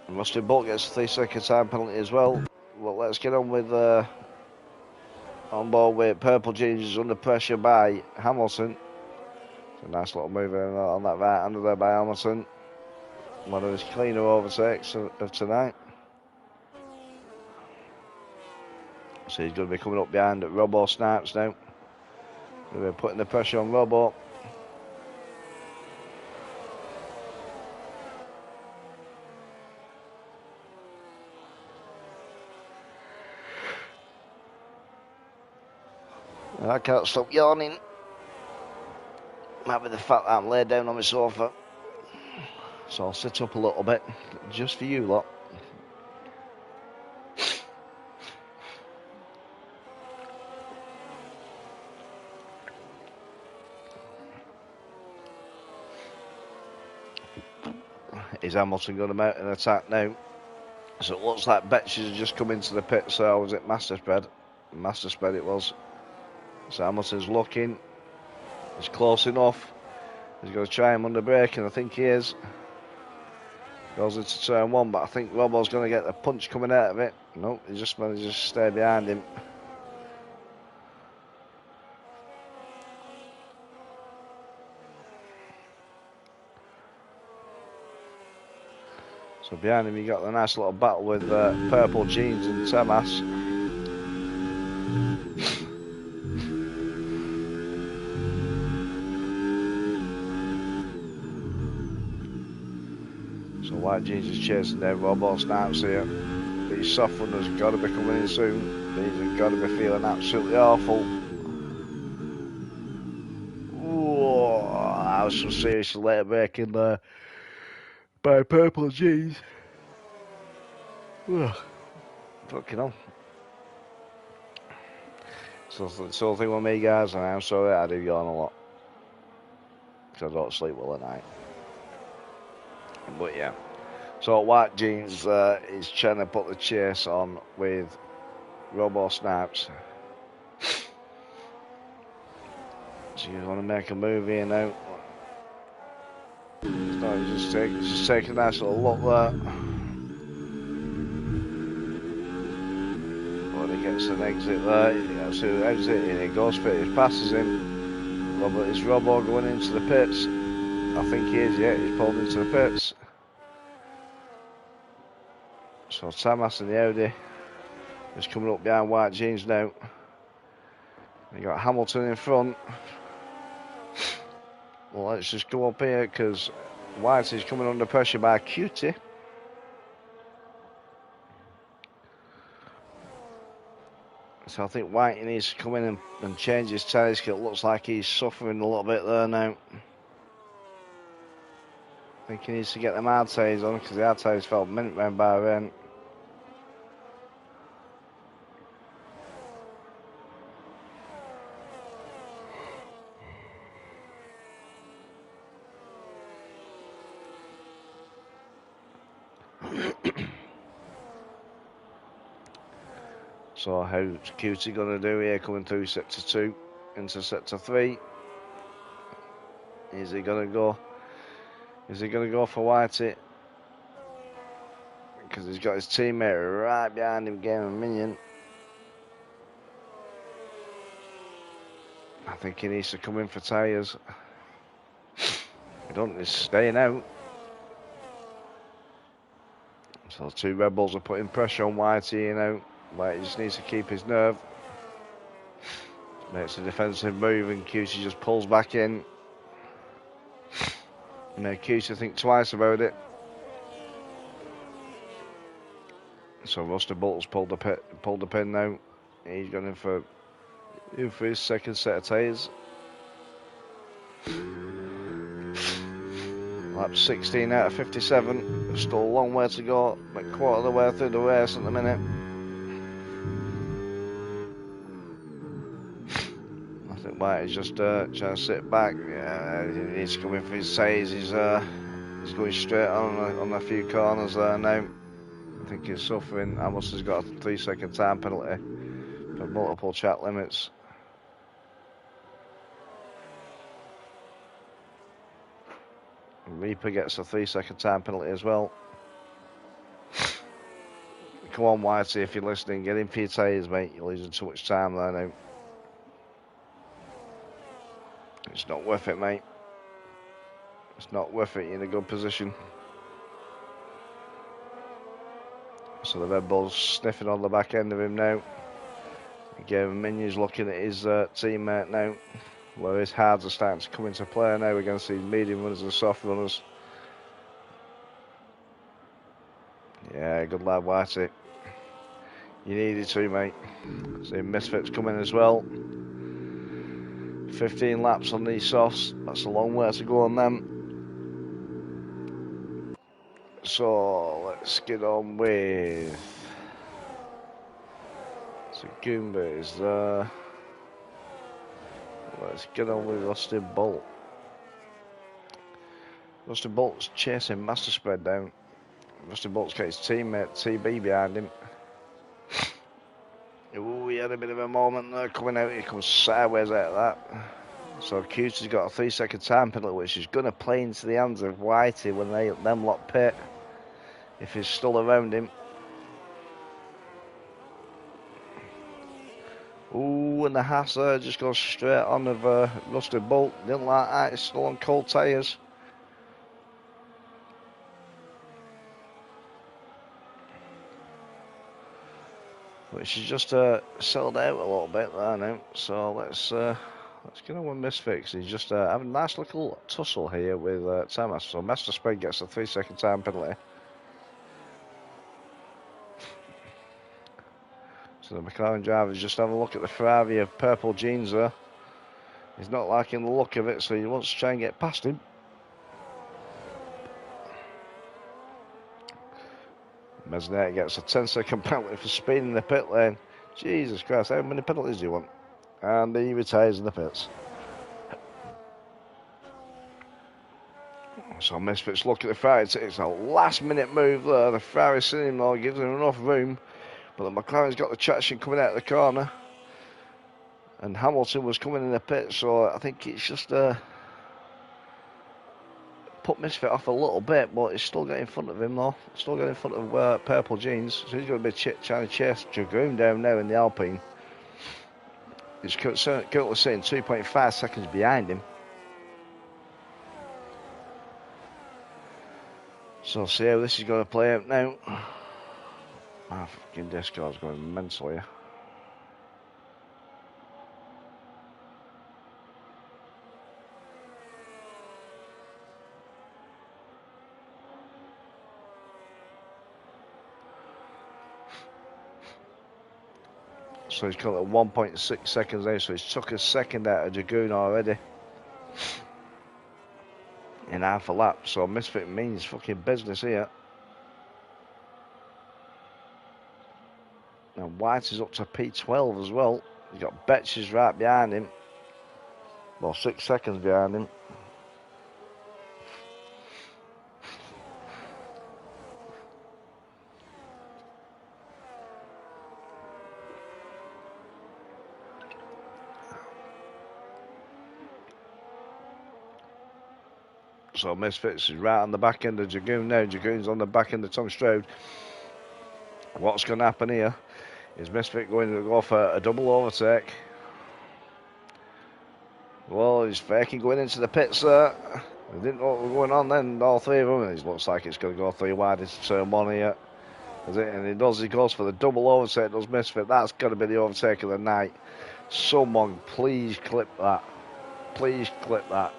Mustard Bolt gets a 3-second time penalty as well. Well, let's get on with on board with Purple Jeans under pressure by Hamilton. It's a nice little move on that right under there by Hamilton. One of his cleaner overtakes of tonight. So he's going to be coming up behind Robbo Snipes now. We're putting the pressure on Robbo. I can't stop yawning. Might be the fact that I'm laid down on my sofa. So I'll sit up a little bit, just for you lot. Is Hamilton going to mount an attack now? So it looks like Betches has just come into the pit, so was it master spread? Master spread it was. So Hamilton's looking. He's close enough. He's going to try him under brake, and I think he is. Goes into turn one, but I think Robbo's going to get the punch coming out of it. Nope, he just manages to stay behind him. So behind him you got the nice little battle with Purple Jeans and Tamas. So White Jeans is chasing down Robot Snipes here. These soft runners have got to be coming in soon. These have got to be feeling absolutely awful. Whoa, that was some serious late braking there by Purple Jeans. Fucking hell. So it's the whole thing with me, guys, and I'm sorry I do yawn a lot. Because I don't sleep well at night. But yeah. So White Jeans is trying to put the chase on with Robo Snipes. So you want to make a move here now. No, just take a nice little look there. When he gets an exit there, he gets to exit and he goes for it, he passes him. Is Robo going into the pits? I think he is, yeah, he's pulled into the pits. So Tamas and the Audi is coming up behind White Jeans now. You got Hamilton in front. Well, let's just go up here because White is coming under pressure by Cutie. So I think White needs to come in and change his tyres because it looks like he's suffering a little bit there now. I think he needs to get them hard tyres on because the hard tyres felt mint round Bahrain. So how's Cutie going to do here coming through sector 2 into sector 3? Is he going to go? Is he going to go for Whitey? Because he's got his teammate right behind him, Game and Minion. I think he needs to come in for tyres. He don't, he's staying out. So the two Red Bulls are putting pressure on Whitey, you know. Whitey just needs to keep his nerve. Makes a defensive move and Cutie just pulls back in. Made Cutie think twice about it. So Rusty Bolt's pulled the pin now. He's going in for his second set of tyres. Lap 16 out of 57. Still a long way to go. Like quarter of the way through the race at the minute. I think White is just trying to sit back. Yeah, he needs to come in for his tyres. He's going straight on a few corners there now. I think he's suffering. Amos has got a 3-second time penalty for multiple track limits. Reaper gets a 3-second time penalty as well. Come on, Whitey, if you're listening, get in for your tyres, mate. You're losing too much time there now. It's not worth it, mate. It's not worth it. You're in a good position. So the Red Bull's sniffing on the back end of him now. Again, Minion's looking at his teammate now. Where his hards are starting to come into play now against these medium runners and soft runners. Yeah, good lad, Whitey. You needed to, mate. See Misfits coming as well. 15 laps on these softs. That's a long way to go on them. So let's get on with. So Goomba is there. Let's get on with Rusty Bolt. Rusty Bolt's chasing Master Spread down. Rusty Bolt's got his teammate TB behind him. Ooh, he had a bit of a moment there coming out. He comes sideways out of that. So Cutie's got a 3-second time penalty, which is going to play into the hands of Whitey when them lot pit. If he's still around him. Ooh, and the Haas there just goes straight on of Rusty Bolt. Didn't like that. He's still on cold tyres. But she's just settled out a little bit there now. So let's get on with Misfit. He's just having a nice little tussle here with Thomas. So Master Spade gets a 3-second time penalty. So the McLaren driver's just having a look at the Ferrari of purple jeans there. He's not liking the look of it, so he wants to try and get past him. Mesnet gets a 10-second penalty for speeding in the pit lane. Jesus Christ, how many penalties do you want? And he retires in the pits. So Misfits look at the Ferrari. It's a last-minute move there. The Ferrari sitting him there, gives him enough room. But the McLaren's got the traction coming out of the corner. And Hamilton was coming in the pit, so I think it's just put Misfit off a little bit, but he's still got in front of him though. Still got in front of Purple Jeans. So he's going to be trying to chase Dragoon down now in the Alpine. He's currently sitting 2.5 seconds behind him. So see how this is going to play out now. My fucking Discord's going mental here. So he's got 1.6 seconds now, so he's took a second out of Dragoon already. In half a lap, so Misfit means fucking business here. Now White is up to P12 as well. He's got Betches right behind him. Well, 6 seconds behind him. So Misfits is right on the back end of Dragoon now. Dragoon's on the back end of Tom Stroud. What's going to happen here is Misfit going to go for a double overtake. Well, he's faking going into the pits there. They didn't know what was going on then, all three of them. And it looks like it's going to go 3 wide into turn 1 here. And he does, he goes for the double overtake, does Misfit. That's got to be the overtake of the night. Someone please clip that. Please clip that.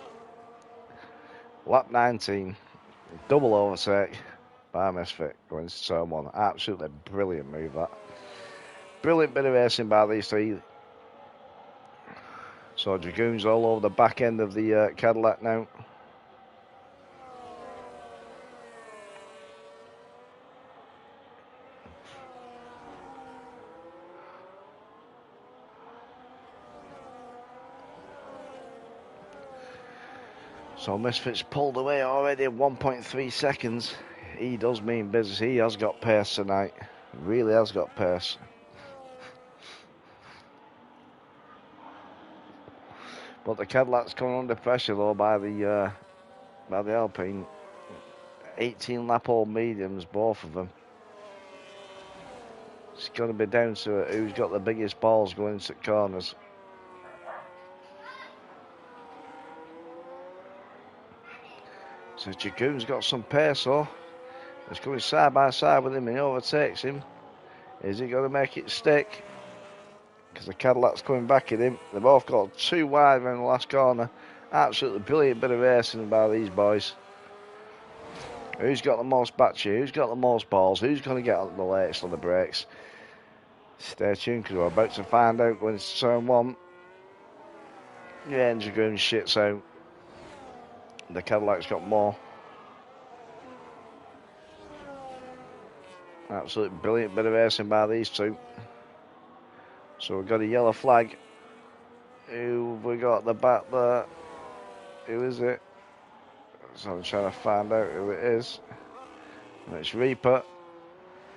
Lap 19, double overtake by Misfit going to turn 1. Absolutely brilliant move that. Brilliant bit of racing by these three. So Dragoon's all over the back end of the Cadillac now. So Misfit's pulled away already 1.3 seconds. He does mean business. He has got pace tonight. Really has got pace. But the Cadillac's coming under pressure though by the Alpine. 18 lap old mediums, both of them. It's going to be down to who's got the biggest balls going into corners. So Dragoon's got some pace though. It's going side by side with him and he overtakes him. Is he going to make it stick? Because the Cadillac's coming back at him. They've both got 2 wide around the last corner. Absolutely brilliant bit of racing by these boys. Who's got the most battery? Who's got the most balls? Who's going to get the latest on the brakes? Stay tuned because we're about to find out going into turn 1. Yeah, and Dragoon shits out. The Cadillac's got more. Absolutely brilliant bit of racing by these two. So we've got a yellow flag. Who have we got at the back there? Who is it? So I'm trying to find out who it is. And it's Reaper.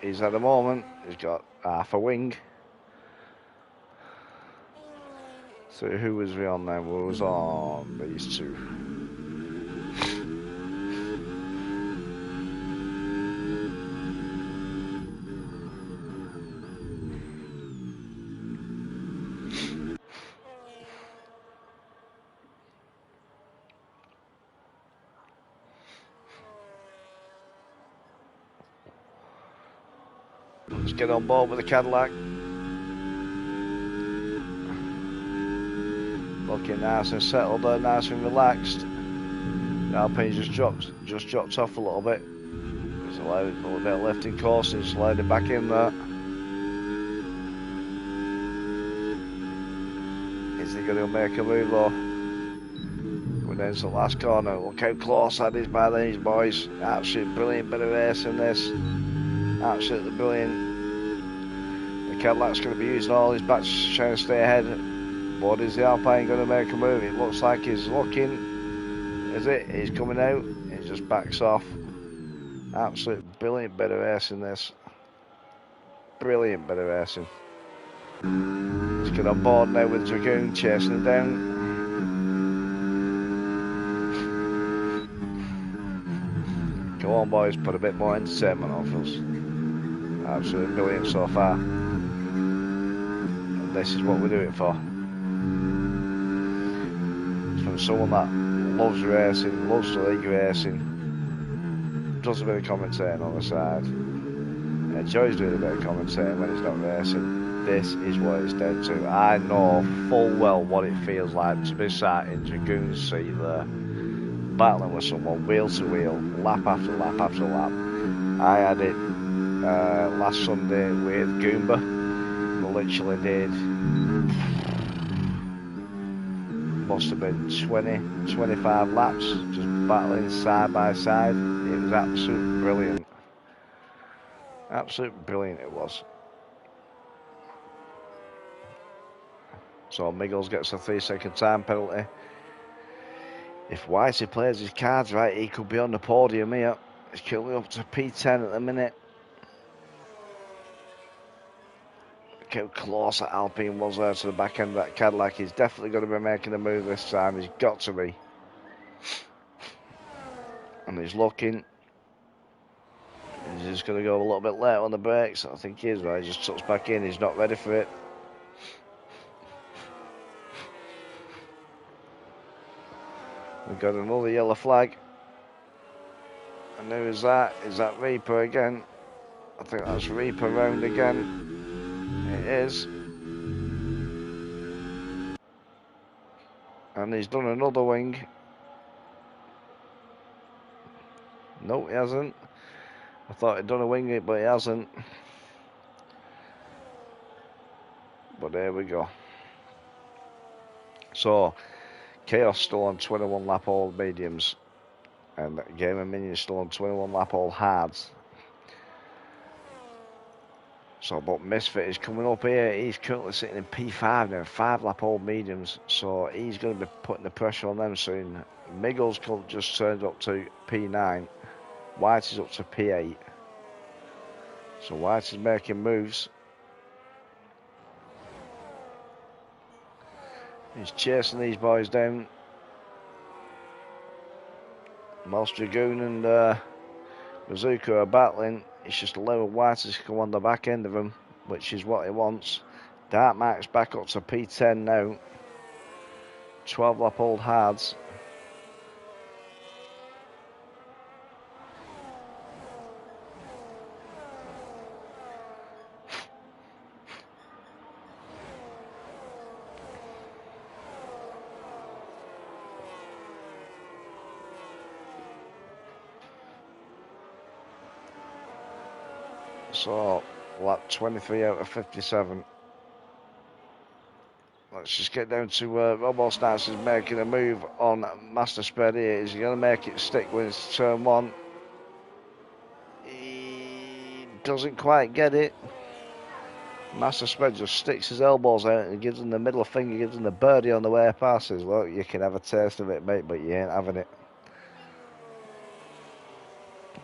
He's at the moment, he's got half a wing. So who was we on then? We was on these two. Let's get on board with the Cadillac. Looking nice and settled there, nice and relaxed. The Alpine just dropped off a little bit. Just allowed a little bit of lifting course and slide it back in there. Is he going to make a move though? We're down to the last corner. Look how close that is by these boys. Absolutely brilliant bit of racing this. Absolutely brilliant. The Cadillac's going to be using all his bats trying to stay ahead. But is the Alpine going to make a move? It looks like he's looking. Is it? He's coming out. He just backs off. Absolute brilliant bit of racing this. Brilliant bit of racing. Let's get on board now with Dragoon chasing him down. Go on boys, put a bit more entertainment on for us. Absolutely brilliant so far. And this is what we do it for. It's from someone that loves racing, loves the league racing, does a bit of commentating on the side, enjoys doing a bit of commentating when he's not racing. This is what it's down to. I know full well what it feels like to be sat in Dragoon's seat there, battling with someone wheel to wheel, lap after lap after lap. I had it last Sunday with Goomba. We literally did, must have been 20, 25 laps, just battling side by side. It was absolutely brilliant. Absolutely brilliant it was. So Miggles gets a 3-second time penalty. If Whitey plays his cards right, he could be on the podium here. He's currently up to P10 at the minute. Look how close that Alpine was there to the back end of that Cadillac. He's definitely going to be making a move this time. He's got to be. And he's looking. He's just going to go a little bit late on the brakes. I think he is, right? He just tucks back in. He's not ready for it. We've got another yellow flag. And who is that? Is that Reaper again? I think that's Reaper round again. It is. And he's done another wing. No, he hasn't. I thought he'd done a wing, but he hasn't. But there we go. So, Chaos still on 21 lap all mediums. And Game of Minions still on 21 lap all hards. So, but Misfit is coming up here. He's currently sitting in P5 now, 5 lap all mediums. So he's going to be putting the pressure on them soon. Miggles just turned up to P9. White is up to P8. So White is making moves. He's chasing these boys down. Whilst Dragoon and Bazooka are battling. It's just allowing White to come on the back end of him, which is what he wants. Dark Mark's back up to P10 now. 12 lap old hards. So, lap 23 out of 57. Let's just get down to Robo Snipes is making a move on Master Spread here. Is he going to make it stick when it's turn 1? He doesn't quite get it. Master Spread just sticks his elbows out and gives him the middle finger, gives him the birdie on the way past. Says, look, you can have a taste of it, mate, but you ain't having it.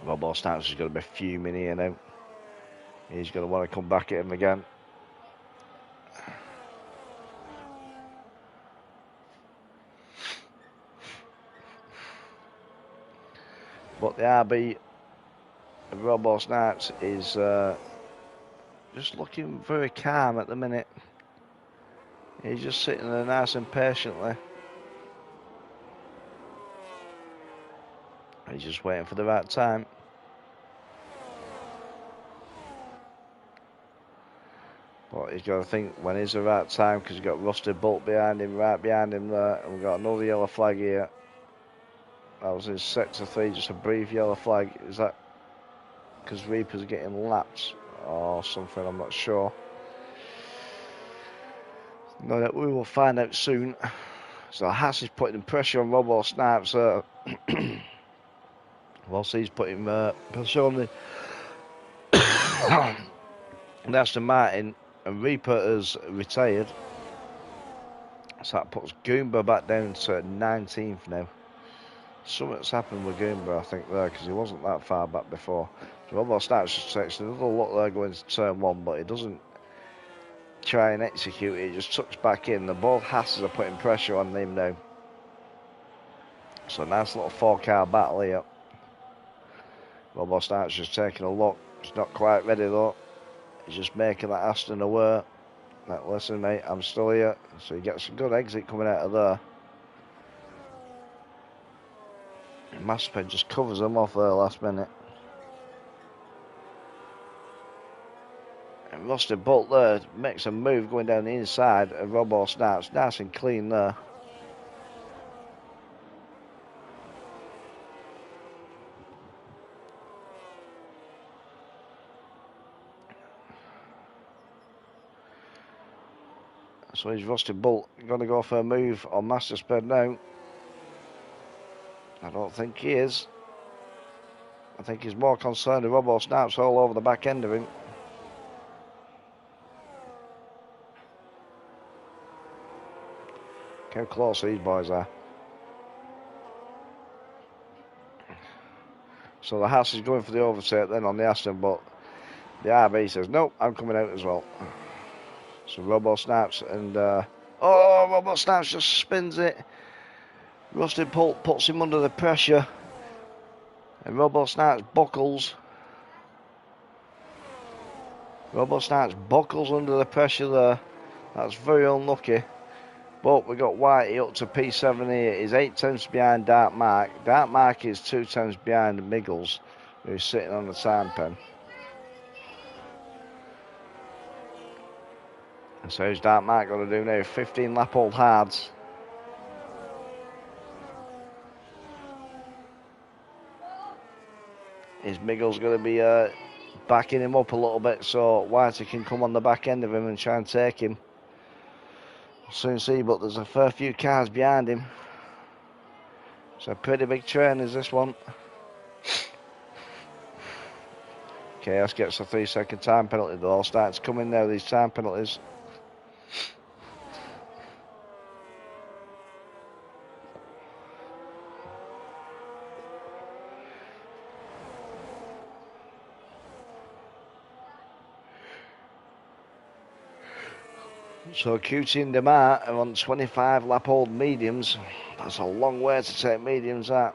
Robo Snipes is going to be fuming here now. He's going to want to come back at him again. But the RB of Robo Snipes is just looking very calm at the minute. He's just sitting there nice and patiently. He's just waiting for the right time. But he's got to think when is the right time, because he's got Rusted Bolt behind him, right behind him there. And we've got another yellow flag here. That was his sector 3, just a brief yellow flag. Is that because Reaper's getting lapped or something? I'm not sure. No, that we will find out soon. So Haas is putting pressure on Robo Snipes. Whilst he's putting pressure on the Aston Martin, and Reaper has retired. So that puts Goomba back down to 19th now. Something's happened with Goomba, I think, there, because he wasn't that far back before. So Robo Snipes just takes another look there going to turn 1, but he doesn't try and execute it. He just tucks back in. The both Hasses are putting pressure on him now. So nice little 4-car battle here. Robo Snipes just taking a look. He's not quite ready though. He's just making that Aston aware. Like, listen mate, I'm still here. So he gets a good exit coming out of there. Masterped just covers him off there last minute. And Rusted Bolt there makes a move going down the inside of Robo Snipes. Nice and clean there. So he's Rusted Bolt going to go for a move on Mastersped now. I don't think he is. I think he's more concerned with Robo Snipes all over the back end of him. Look how close these boys are. So the Haas is going for the overtake then on the Aston, but the RB says, nope, I'm coming out as well. So Robo Snipes and... Robo Snipes just spins it. Rusted Bolt puts him under the pressure. And Robo Snipes buckles. Robo Snipes buckles under the pressure there. That's very unlucky. But we got Whitey up to P7 here. He's 8 tenths behind Dark Mark. Dark Mark is 2 tenths behind Miggles, who's sitting on the time pen. And so how's Dark Mark going to do now? 15 lap old hards. Is Miggles going to be backing him up a little bit so Whitey can come on the back end of him and try and take him? We'll soon see, but there's a fair few cars behind him. It's a pretty big train, is this one. Chaos gets a 3-second time penalty. They're all starting to come in now, these time penalties. So QT and Demar are on 25 lap old mediums. That's a long way to take mediums, that.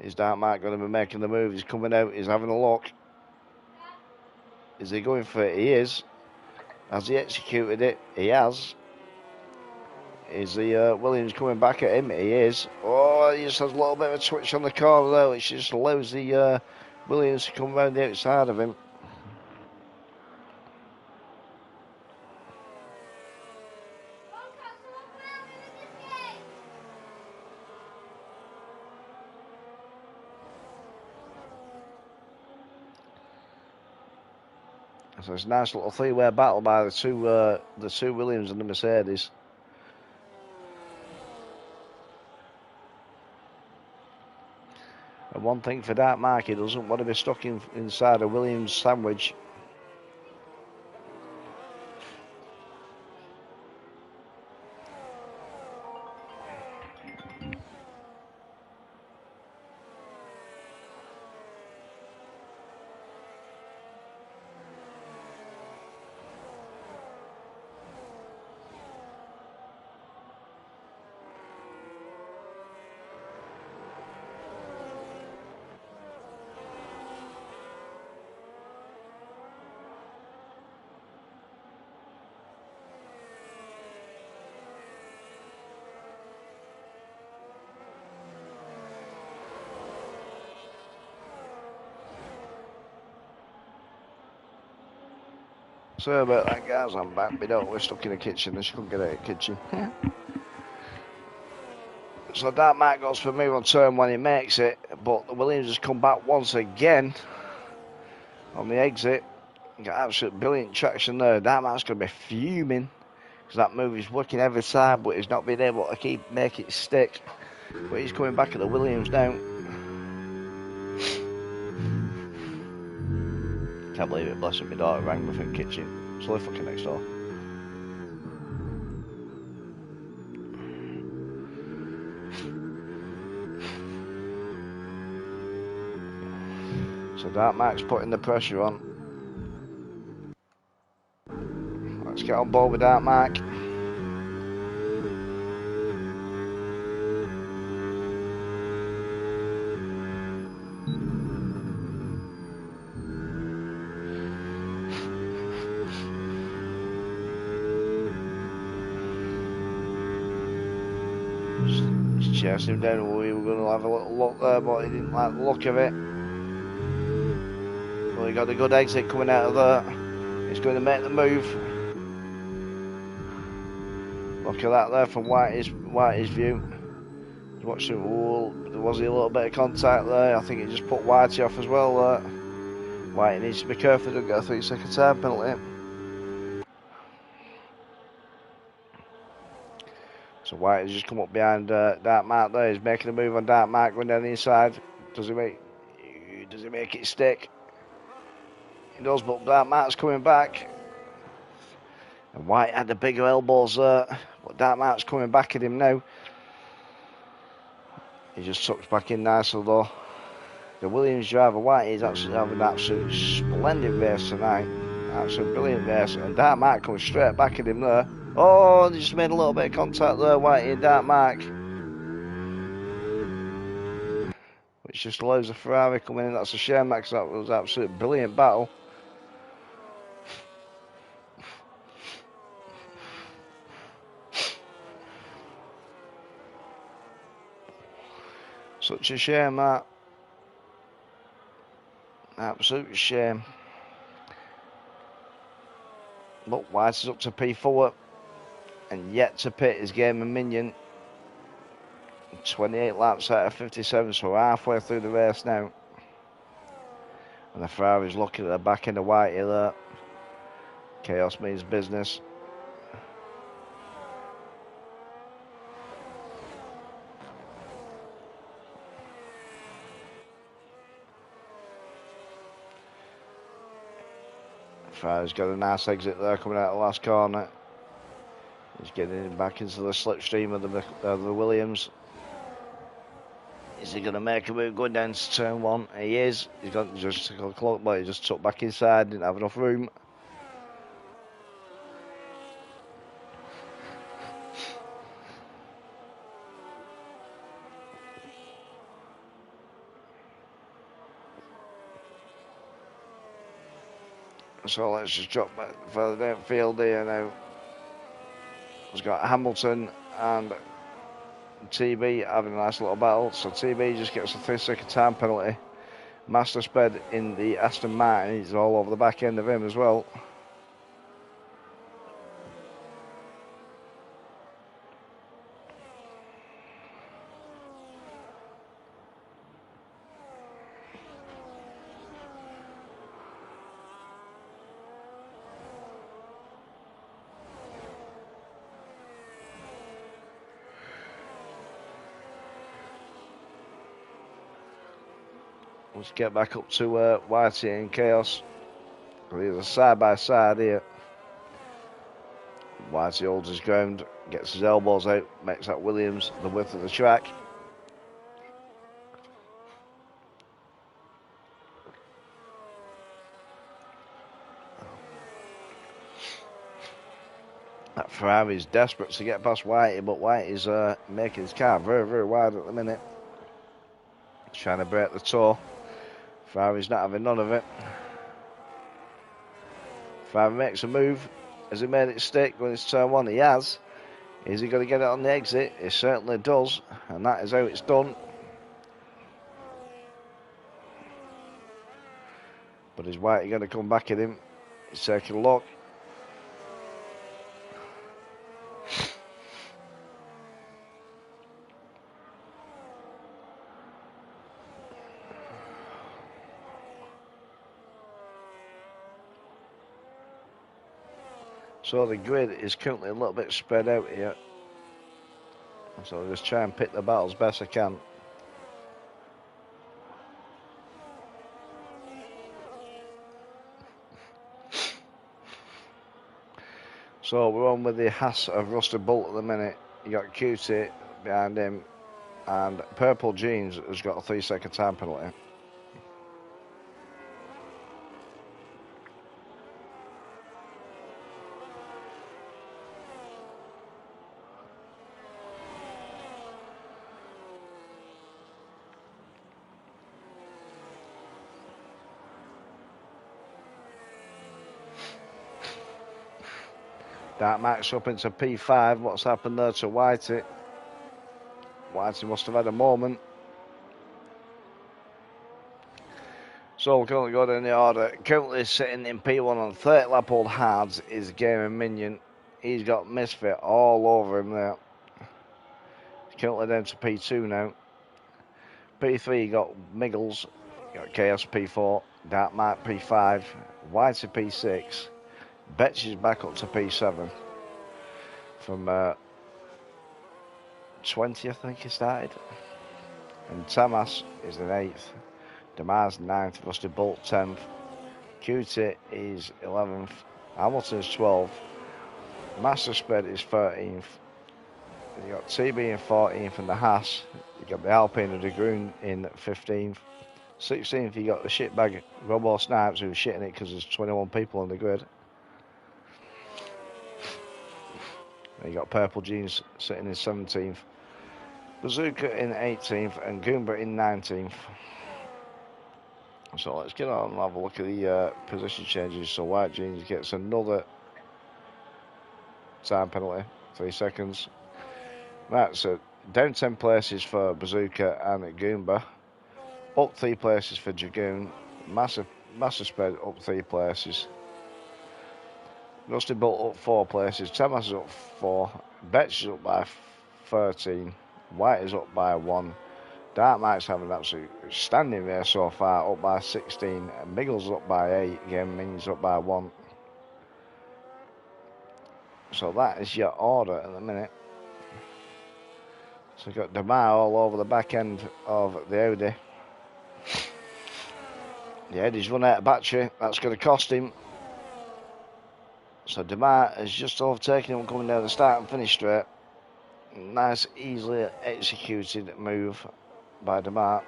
Is Dark Mark going to be making the move? He's coming out, he's having a look. Is he going for it? He is. Has he executed it? He has. Is the Williams coming back at him? He is. Oh, he just has a little bit of a twitch on the corner there, which just allows the Williams to come round the outside of him. So it's a nice little three-way battle by the two Williams and the Mercedes. And one thing for Dark Mark, he doesn't want to be stuck inside a Williams sandwich. Sorry about that, guys. I'm back. My daughter was stuck in the kitchen and she couldn't get out of the kitchen. So that Mark goes for move on turn when he makes it, but the Williams has come back once again on the exit. Got absolute brilliant traction there. That Mark's going to be fuming because that move is working every time, but he's not been able to make it stick. But he's coming back at the Williams now. Can't believe it, bless him. My daughter rang me from the kitchen. It's only fucking next door. So Dark Mark's putting the pressure on. Let's get on board with Dark Mark. Just chasing him down. We were going to have a little look there, but he didn't like the look of it. Well, he got a good exit coming out of there. He's going to make the move. Look at that there from Whitey's view. He's watching. Oh, was he a little bit of contact there? I think he just put Whitey off as well there. Whitey needs to be careful, don't get a 3-second time penalty. So Whitey's just come up behind Dark Mark there. He's making a move on Dark Mark going down the inside. Does he make it stick? He does, but Dark Mark's coming back. And White had the bigger elbows there, but Dark Mark's coming back at him now. He just tucks back in nicely though. The Williams driver White is actually having an absolute splendid race tonight. Absolute brilliant race. And Dark Mark comes straight back at him there. Oh, they just made a little bit of contact there, Whitey and Dark Mark. Which just allows the Ferrari coming in. That's a shame, because that was an absolute brilliant battle. Such a shame, that. Absolute shame. Look, White is up to P4 and yet to pit his game and minion. 28 laps out of 57, so we're halfway through the race now. And the Ferrari's looking at the back end of Whitey there. Chaos means business. Ferrari's got a nice exit there coming out of the last corner. He's getting back into the slipstream of the Williams. Is he going to make a move going down to turn one? He is. He's got just a clock, but he just took back inside, didn't have enough room. So let's just drop back further downfield here now. He's got Hamilton and TB having a nice little battle. So TB just gets a 3-second time penalty. Master sped in the Aston Martin. He's all over the back end of him as well. Let's get back up to Whitey and Chaos. These are side by side here. Whitey holds his ground, gets his elbows out, makes that Williams the width of the track. That Ferrari is desperate to get past Whitey, but Whitey's making his car very, very wide at the minute. Trying to break the toe. Ferrari's not having none of it. Ferrari makes a move. Has he made it stick when it's turn one? He has. Is he going to get it on the exit? He certainly does. And that is how it's done. But is Whitey going to come back at him? He's taking a look. So the grid is currently a little bit spread out here. So I'll just try and pick the battles best I can. So we're on with the Haas of Rusty Bolt at the minute. You got Cutie behind him, and Purple Jeans has got a 3-second time penalty. Dark Max up into P5. What's happened there to Whitey? Whitey must have had a moment. So we're currently going in the order. Currently sitting in P1 on 30 lap old hards is Gaming Minion. He's got Misfit all over him there. Currently down to P2 now. P3 you got Miggles. You got Chaos P4. Dark Mark P5. Whitey P6. Betch is back up to P7 from 20, I think he started. And Tamas is in 8th. Damar's 9th. Rusty Bolt 10th. Cutie is 11th. Hamilton is 12th. Master Spread is 13th. You got TB in 14th and the Haas. You got the Alpine and the Groon in 15th. 16th you got the shitbag Robo Snipes who's shitting it because there's 21 people on the grid. You got Purple Jeans sitting in 17th. Bazooka in 18th and Goomba in 19th. So let's get on and have a look at the position changes. So White Jeans gets another time penalty, 3 seconds. Right, so down 10 places for Bazooka and Goomba. Up 3 places for Dragoon. Massive spread up 3 places. Rusty Bolt up 4 places. Tamas is up 4. Betch is up by 13. White is up by 1. Dark Knight's having an absolute standing there so far, up by 16. Miggles up by 8. Again, Ming's up by 1. So that is your order at the minute. So you've got Damar all over the back end of the Audi. The Audi's run out of battery. That's going to cost him. So Damar has just overtaken him coming down the start and finish straight. Nice, easily executed move by Damar.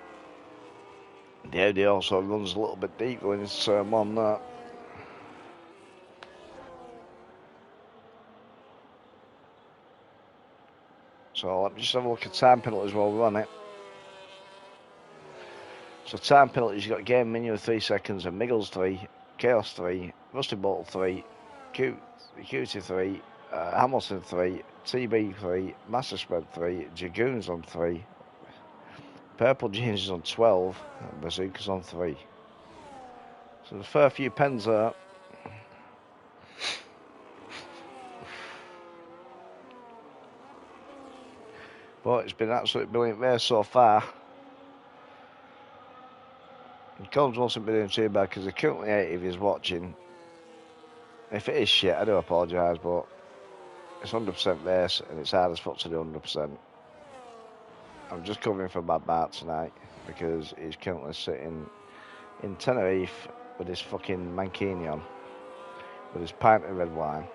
The Audi also runs a little bit deep going into turn 1 there. So let me just have a look at time penalties while we're on it. So time penalties, you've got Game Minion with 3 seconds and Miggles 3, Chaos 3, Rusty Bolt 3, Cutie 3, Hamilton 3, TB 3, Master Spread 3, Dragoon's on 3, Purple Jeans is on 12, and Bazooka's on 3. So there's a fair few pens there. But it's been an absolutely brilliant race so far. And Collins wasn't been doing too bad because they're currently 8 if he's watching. If it is shit, I do apologise, but it's 100% race and it's hard as fuck to do 100%. I'm just covering for Bad Bart tonight because he's currently sitting in Tenerife with his fucking mankini on, with his pint of red wine.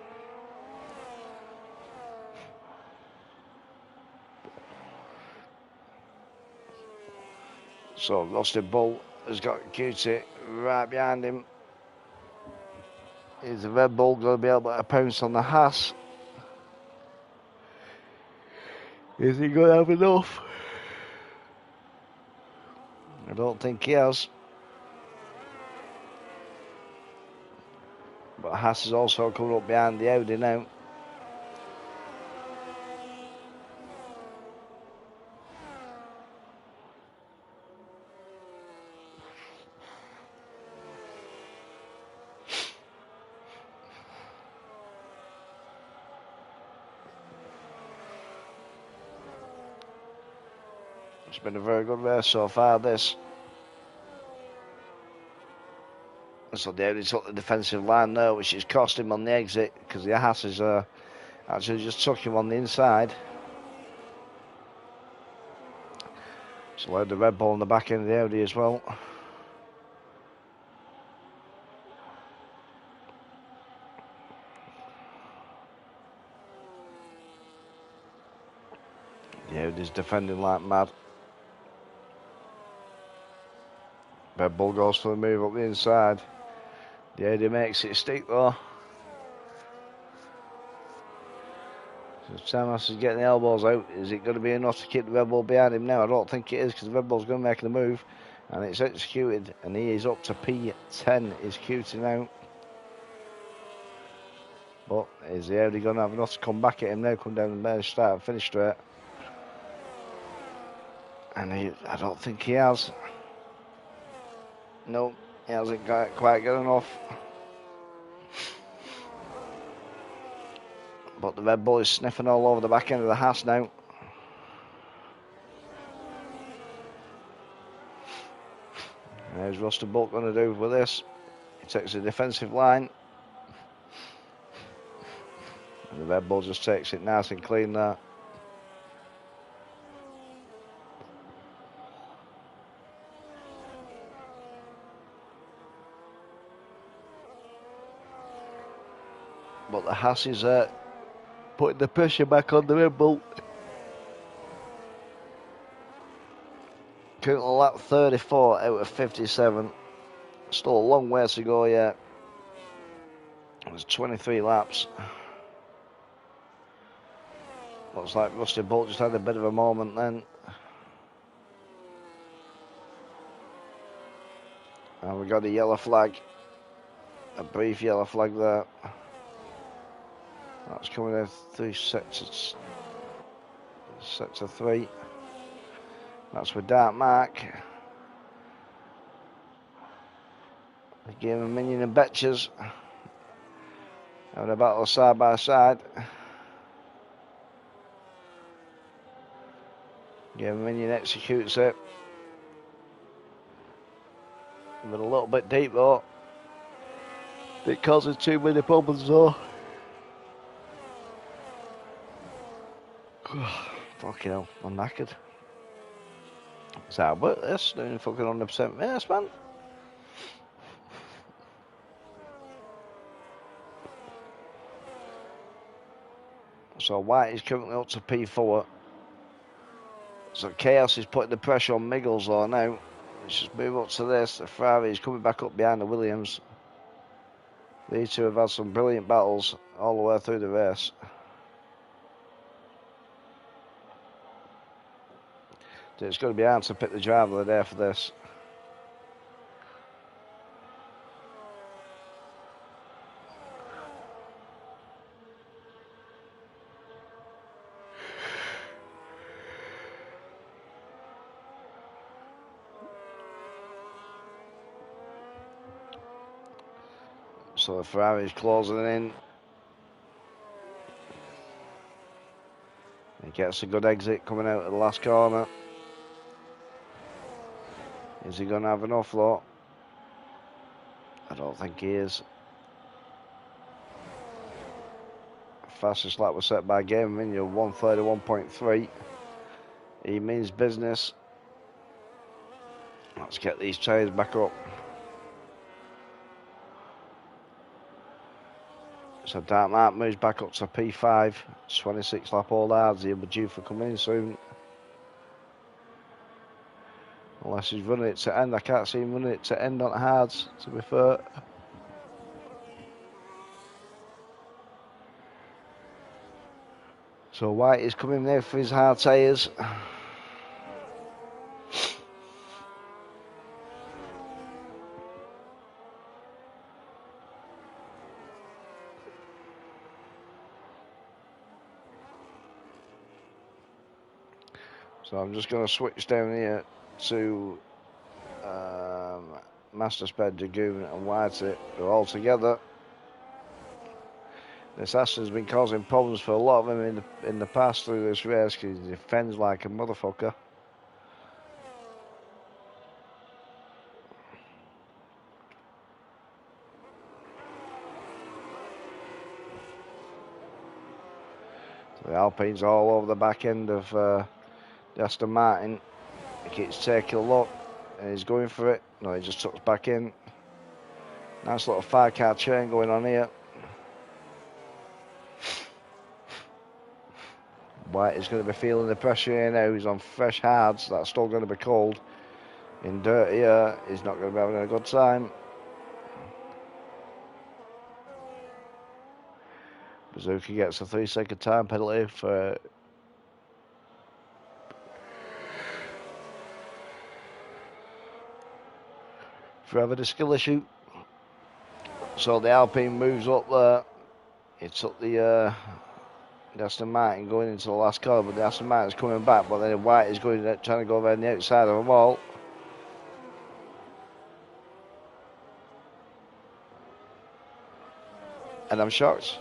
So Rusty Bull has got Cutie right behind him. Is the Red Bull going to be able to pounce on the Haas? Is he going to have enough? I don't think he has. But Haas is also coming up behind the Audi now. It's been a very good race so far, this. So they only took the defensive line there, which is cost him on the exit, because the Hasses actually just took him on the inside. So allowed the Red Bull on the back end of the Audi as well. The Audi's defending like mad. Red Bull goes for the move up the inside. The Audi makes it stick though. So Samas is getting the elbows out. Is it going to be enough to keep the Red Bull behind him now? I don't think it is, because the Red Bull's going to make the move. And it's executed. And he is up to P10. He's queuing out. But is the Audi going to have enough to come back at him now? Come down and manage start and finish straight. And I don't think he has. No, he hasn't quite got enough. But the Red Bull is sniffing all over the back end of the Haas now. And how's Rusty Bolt going to do with this? He takes the defensive line. And the Red Bull just takes it nice and clean there. But the Haas is putting the pressure back on the Red Bull. Currently lap 34 out of 57. Still a long way to go yet. There's 23 laps. Looks like Rusty Bolt just had a bit of a moment then. And we got a yellow flag. A brief yellow flag there. That's coming out through sector 3. That's with Dark Mark. The game of Minion and Betchers. Having a battle side by side. Game of Minion executes it. But a little bit deep though. It causes too many problems though. Fucking hell, I'm knackered. So how about this? Doing fucking 100% minutes, man. So White is currently up to P4. So Chaos is putting the pressure on Miggles though now. Let's just move up to this. The Ferrari is coming back up behind the Williams. These two have had some brilliant battles all the way through the race. It's going to be hard to pick the driver of the day for this. So the Ferrari is closing in. He gets a good exit coming out of the last corner. Is he going to have enough though? I don't think he is. Fastest lap was set by Game Minion, 131.3. He means business. Let's get these tyres back up. So Dark Mark moves back up to P5. 26 lap old hards. He'll be due for coming in soon. Unless he's running it to end. I can't see him running it to end on hards, to be fair. So White is coming there for his hard tyres. So I'm just going to switch down here to Master Sped, Dragoon and Whitey. They're all together. This Aston's been causing problems for a lot of them in the past through this race because he defends like a motherfucker. The Alpine's all over the back end of the Aston Martin. He keeps taking a look and he's going for it. No, he just tucks back in. Nice little 5-car chain going on here. White is going to be feeling the pressure here now. He's on fresh hards. That's still going to be cold. In dirty air, he's not going to be having a good time. Bazooka gets a 3-second time penalty for having a skill issue. So the Alpine moves up there. He took the Aston Martin going into the last corner, but the Aston Martin's coming back, but then White is going trying to go around the outside of the wall. And I'm shocked.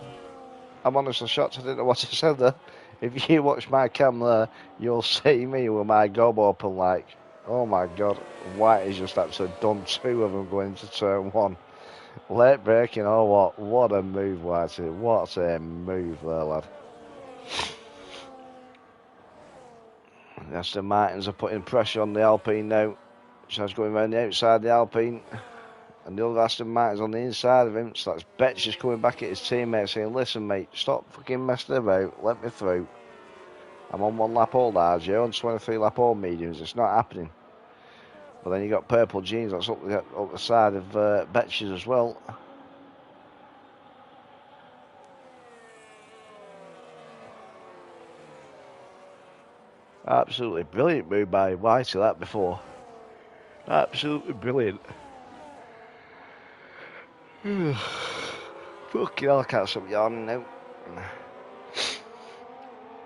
I'm honestly shocked. I didn't know what I said there. If you watch my camera, you'll see me with my gob open like, oh my god, White is just actually done 2 of them going into turn 1. Late braking, oh what a move, Whitey. What a move there, lad. The Aston Martins are putting pressure on the Alpine now. He's going around the outside of the Alpine. And the other Aston Martin's on the inside of him. So that's Betch just coming back at his teammate saying, listen mate, stop fucking messing about. Let me through. I'm on 1 lap old RJ, on 23 lap old mediums. It's not happening. But then you got purple jeans. That's up the side of Betch's as well. Absolutely brilliant move by Whitey that before. Absolutely brilliant. Fucking hell, I can't stop yawning now.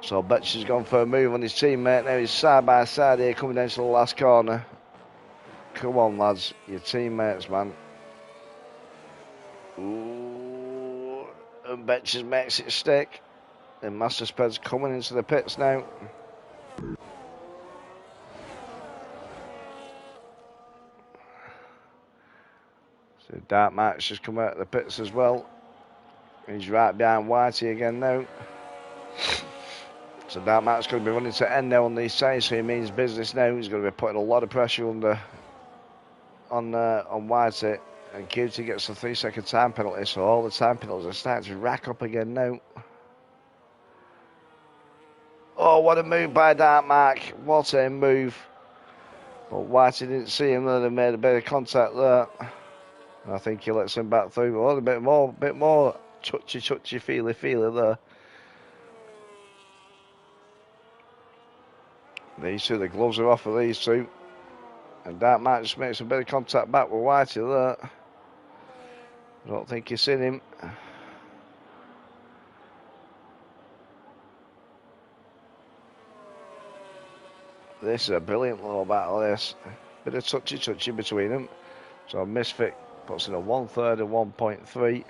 So Betch has gone for a move on his teammate. Now he's side by side here coming down to the last corner. Come on, lads. Your teammates, man. Ooh. And Betch makes it stick. And Master Sped's coming into the pits now. So Dark Mark's just come out of the pits as well. He's right behind Whitey again now. So Dark Mark's going to be running to end now on these sides, so he means business now. He's going to be putting a lot of pressure on Whitey. And QT gets a 3-second time penalty, so all the time penalties are starting to rack up again now. Oh, what a move by Dark Mark. What a move. But Whitey didn't see him there. They made a bit of contact there. And I think he lets him back through. Oh, a bit more touchy, feely there. These two, the gloves are off of these two. And Dark Mark just makes a bit of contact back with Whitey there. I don't think he's seen him. This is a brilliant little battle, this. Bit of touchy between them. So Misfit puts in a 1/3 and 1.3.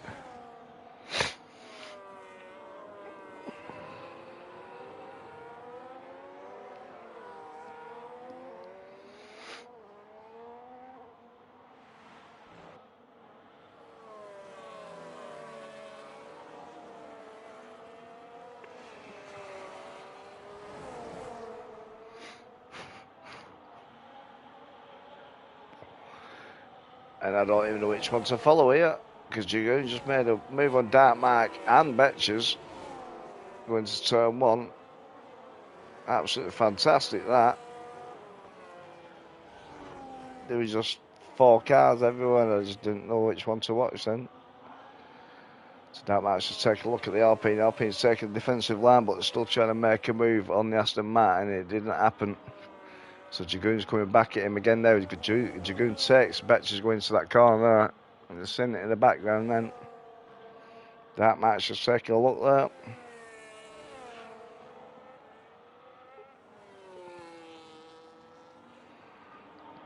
And I don't even know which one to follow here, because Dragoon just made a move on Dark Mark and Betches going to turn 1. Absolutely fantastic, that. There was just 4 cars everywhere, and I just didn't know which one to watch then. So Dark Mark's just take a look at the Alpine. Alpine's taking a defensive line, but they're still trying to make a move on the Aston Martin. It didn't happen. So Dragoon's coming back at him again now. Dragoon takes. Betch is going to that corner there. And they're seeing it in the background then. Dark Mark's just taking a look there.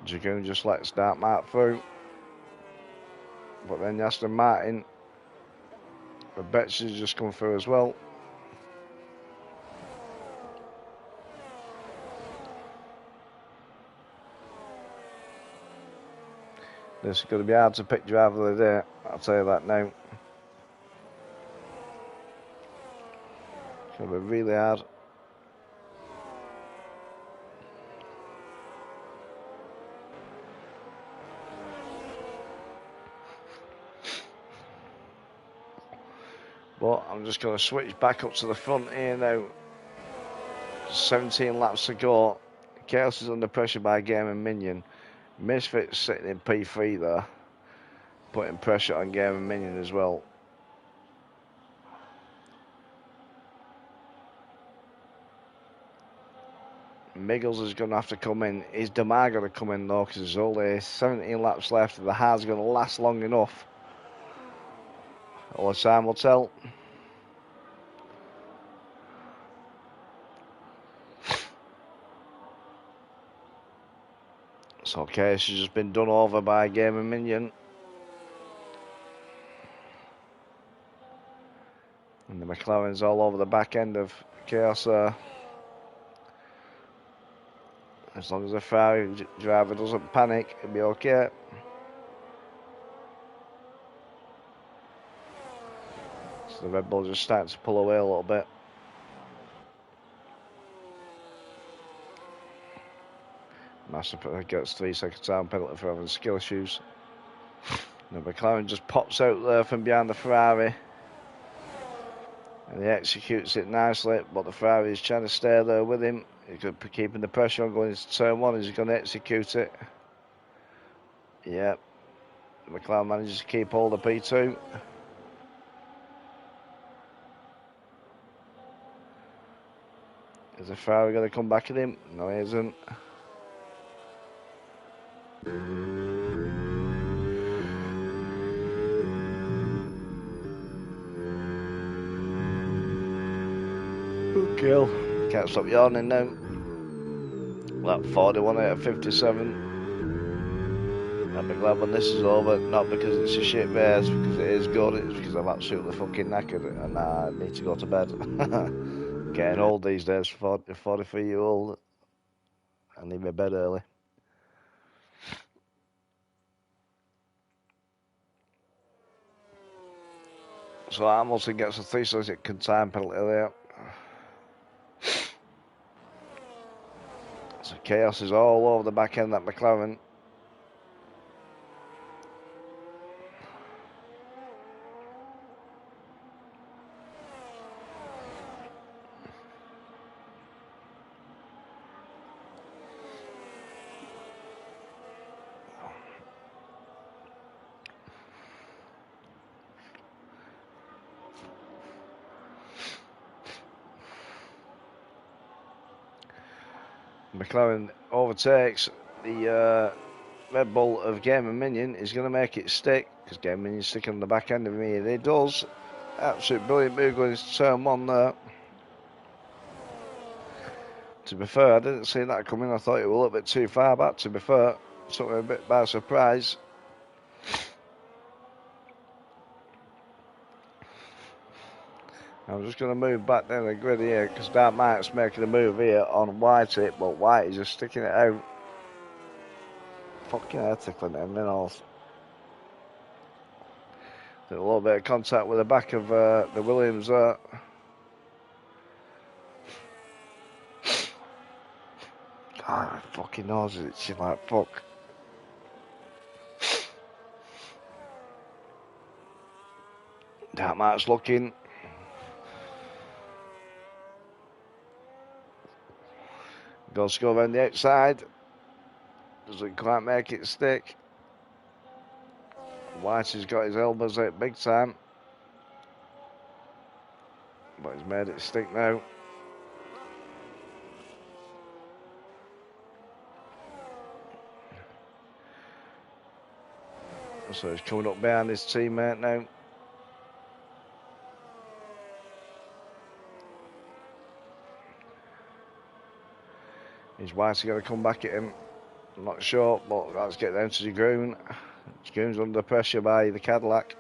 Dragoon just lets Dark Mark through. But then the Aston Martin, the Betch has just come through as well. This is going to be hard to pick driver of the day, I'll tell you that now. going to be really hard. But I'm just going to switch back up to the front here now. 17 laps to go. Chaos is under pressure by Game and Minion. Misfit's sitting in P3 there, putting pressure on Game and Minion as well. Miggles is going to have to come in. Is Damar going to come in though? Because there's only 17 laps left. The hard's going to last long enough. All the time will tell. So Chaos has just been done over by Game and Minion. And the McLaren's all over the back end of Chaos there. As long as the Ferrari driver doesn't panic, it'll be okay. So the Red Bull just starting to pull away a little bit. Master gets 3 second time penalty for having skill issues. The McLaren just pops out there from behind the Ferrari. And he executes it nicely, but the Ferrari is trying to stay there with him. He's keeping the pressure on going into turn 1. He's going to execute it. Yep. The McLaren manages to keep hold of P2. Is the Ferrari going to come back at him? No, he isn't. Kill. Can't stop yawning now. Lap 41 out of 57. I'll be glad when this is over, not because it's a shit race, because it is good, it's because I'm absolutely fucking knackered and I need to go to bed. Getting old these days, 43-year-old. I leave my bed early. So Hamilton gets a 3-second time penalty there. So Chaos is all over the back end of that McLaren. McLaren overtakes the Red Bull of Game and Minion. Is going to make it stick because Game and Minion's sticking on the back end of me, and it does. Absolute brilliant move going into turn 1 there. To be fair, I didn't see that coming. I thought it was a little bit too far back, to be fair. Took me a bit by surprise. I'm just going to move back down the grid here because Dark Mike's making a move here on Whitey, but Whitey's just sticking it out. Fucking hair tickling them minnows. Did a little bit of contact with the back of the Williams there. God, my fucking nose is itching like fuck. Dark Mike's looking. Goes to go around the outside. Doesn't quite make it stick. Whitey's got his elbows out big time. But he's made it stick now. So he's coming up behind his teammate now. Is Whitey going to come back at him? I'm not sure, but let's get down to Zagoon. Zagoon's under pressure by the Cadillac.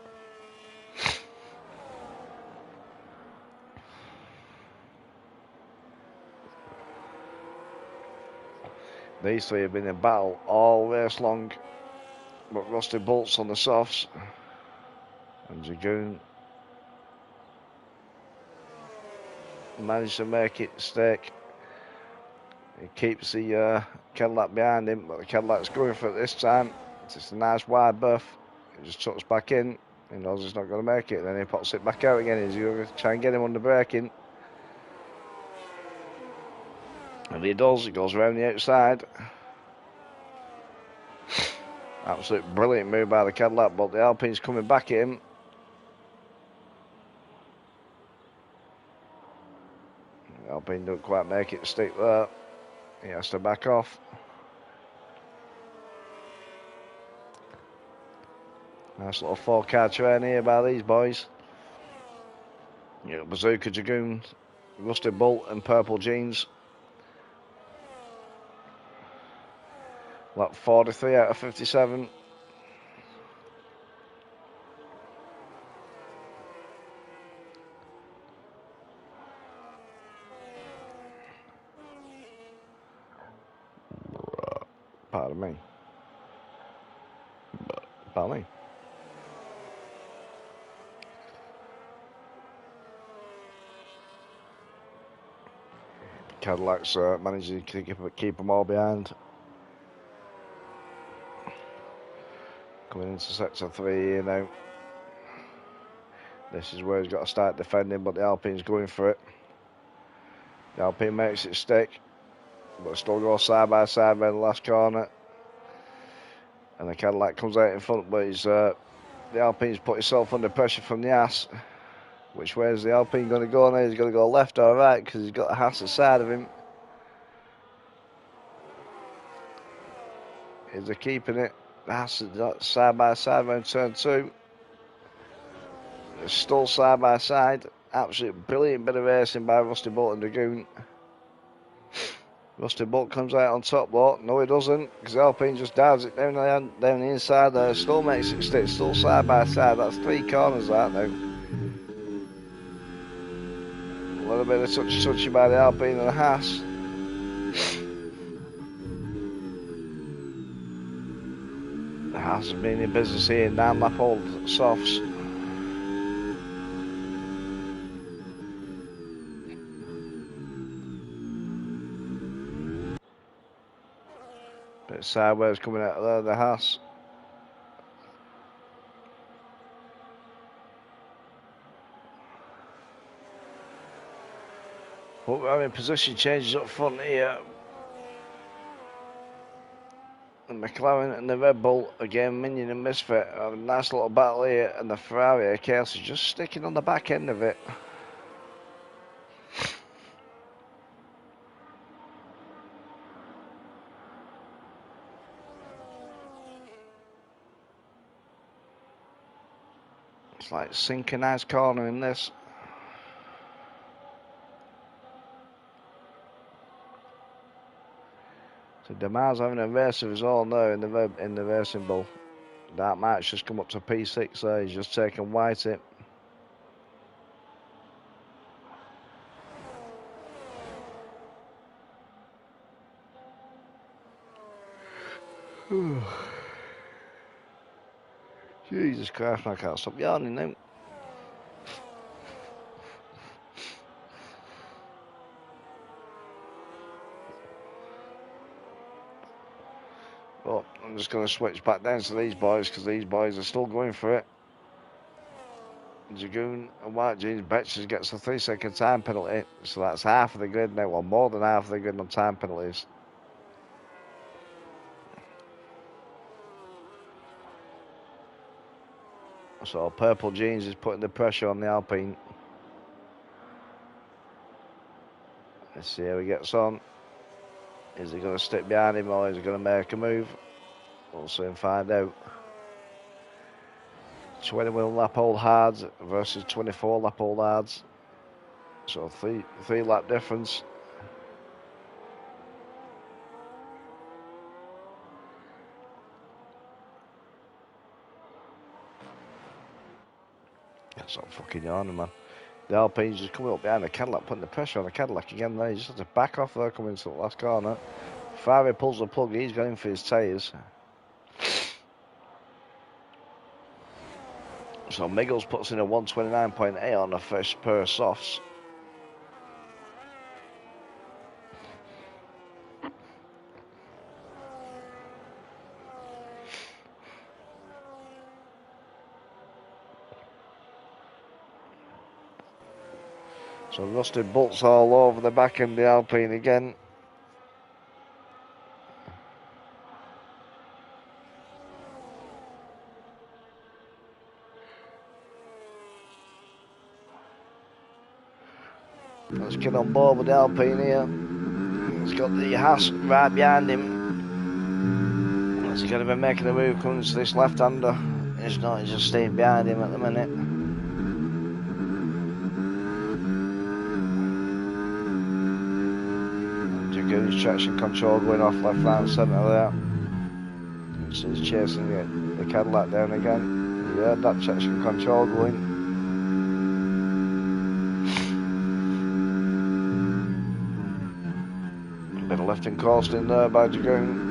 These three have been in battle all race long, but Rusty bolts on the softs. And Zagoon. Managed to make it stick. He keeps the Cadillac behind him, but the Cadillac's going for it this time. It's just a nice wide berth. He just tucks back in. He knows he's not going to make it. Then he pops it back out again. He's going to try and get him under braking. And he does. He goes around the outside. Absolute brilliant move by the Cadillac, but the Alpine's coming back at him. The Alpine don't quite make it stick there. He has to back off. Nice little 4-car train here by these boys. You got Bazooka Dragoon, Rusty Bolt and Purple Jeans. Like 43 out of 57. Pardon me. Pardon me. Cadillac's managing to keep them all behind. Coming into sector 3 here now. This is where he's got to start defending, but the Alpine's going for it. The Alpine makes it stick, but still goes side by side by the last corner. And the Cadillac comes out in front, but the Alpine's put himself under pressure from the Haas. Which way is the Alpine going to go now? He's going to go left or right because he's got the Haas aside of him. Is he keeping it? The Haas is side by side around turn 2. They're still side by side. Absolute brilliant bit of racing by Rusty Bolt and Dragoon. Rusty Bolt comes out on top though. No, he doesn't, because Alpine just dives it down the inside there. Still makes it stick. Still side by side. That's 3 corners that now. A little bit of touchy by the Alpine and the Haas. The Haas has been in business here in 9-lap old softs. Bit sideways coming out of there, the Haas. But we're having position changes up front here. The McLaren and the Red Bull, again, Minion and Misfit, have a nice little battle here. And the Ferrari, Chaos, is just sticking on the back end of it. It's like synchronized corner in this. So Damar's having a race of his own now in the racing bull. That match just come up to P6 there. He's just taken white it. Jesus Christ, I can't stop yawning now. Well, I'm just going to switch back down to these boys because these boys are still going for it. Dragoon and White Jeans, Betches gets a 3-second time penalty. So that's half of the grid now, or more than half of the grid on time penalties. So Purple Jeans is putting the pressure on the Alpine. Let's see how he gets on. Is he going to stick behind him or is he going to make a move? We'll soon find out. 21 lap old hards versus 24 lap old hards. So three lap difference. That's not fucking yawning, man. The Alpine's just coming up behind the Cadillac, putting the pressure on the Cadillac again there. He just has to back off there coming into the last corner. Ferrari pulls the plug, he's going for his tyres. So Miggles puts in a 129.8 on the first pair of softs. So rusted bolts all over the back end of the Alpine again. Let's get on board with the Alpine here. He's got the Haas right behind him. He's going to be making a move coming to this left-hander. He's not, he's just staying behind him at the minute. Dragoon's traction control going off left, right, centre there. So he's chasing the Cadillac down again. You heard that traction control going. A bit of lifting coasting there by Dragoon.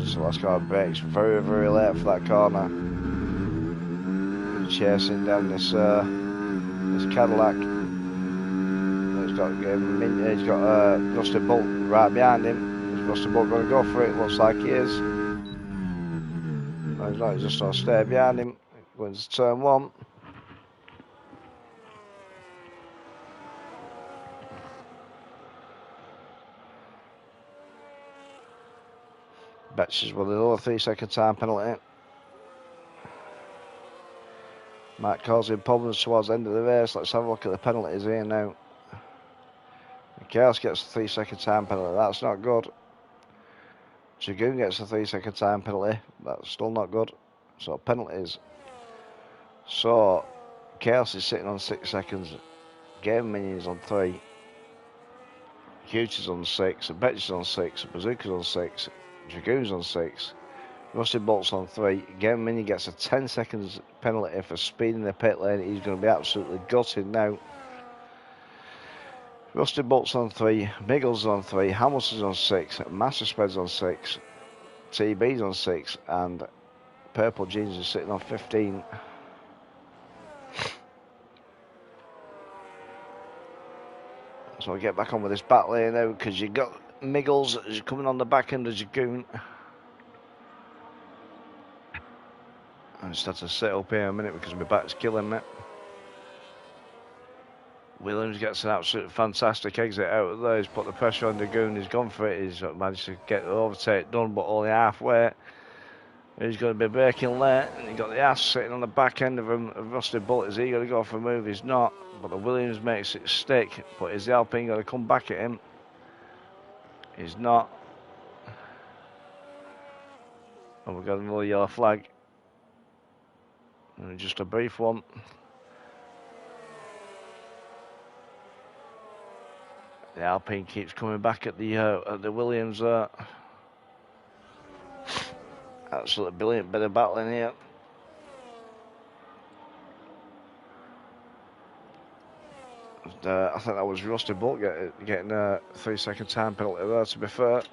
So last car brakes very, very late for that corner. He's chasing down this Cadillac. He's got Rusty Bolt right behind him. Is Rusty Bolt going to go for it? Looks like he is. No, he's not. He's just going to stay behind him. Going to turn one. Betches with another 3-second time penalty. Might cause him problems towards the end of the race. Let's have a look at the penalties here now. Chaos gets a 3-second time penalty. That's not good. Dragoon gets a 3-second time penalty. That's still not good. So penalties. So Chaos is sitting on 6 seconds. Game Minion's on 3. Huge is on 6. Betches on 6. Bazooka's on 6. Dragoon's on 6. Rusty Bolt's on 3. Game Minion gets a 10 seconds penalty for speeding the pit lane. He's going to be absolutely gutted now. Rusty Bolt's on 3. Biggles on 3. Hamilton's on 6. Master Spread's on 6. TB's on 6. And Purple Jeans is sitting on 15. So we get back on with this battle here now because you got Miggles coming on the back end of Dragoon. I just had to sit up here a minute because my back's killing me. Williams gets an absolute fantastic exit out of there. He's put the pressure on Dragoon. He's gone for it. He's managed to get the overtake done, but only halfway. He's going to be braking late. And you've got the ass sitting on the back end of him. Rusty Bolt, is he going to go for a move? He's not. But the Williams makes it stick. But is the Alpine going to come back at him? He's not. And we've got another yellow flag. And just a brief one. The Alpine keeps coming back at the Williams there. Absolutely brilliant bit of battling here. I think that was Rusty Bolt getting a 3-second time penalty there, to be fair.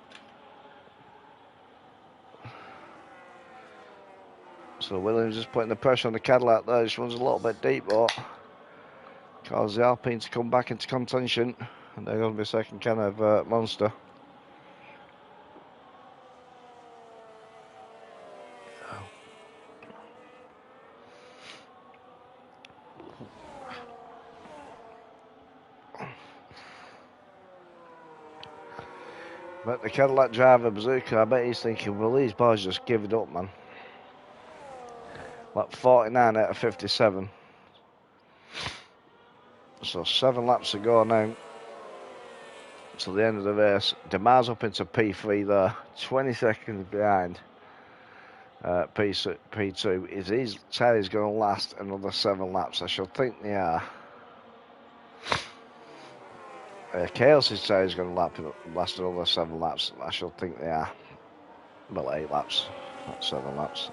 So Williams is putting the pressure on the Cadillac there. This runs a little bit deep, but cause the Alpine to come back into contention. And they're going to be second kind of monster. But the Cadillac driver, Bazooka, I bet he's thinking, well, these boys just give it up, man. Like 49 out of 57. So 7 laps to go now. To the end of the race. Demar's up into P3 there. 20 seconds behind P2. Is his tyres going to last another 7 laps? I should think they are. Chaos's tyre is going to last another 7 laps. I should think they are. Well, 8 laps, not 7 laps.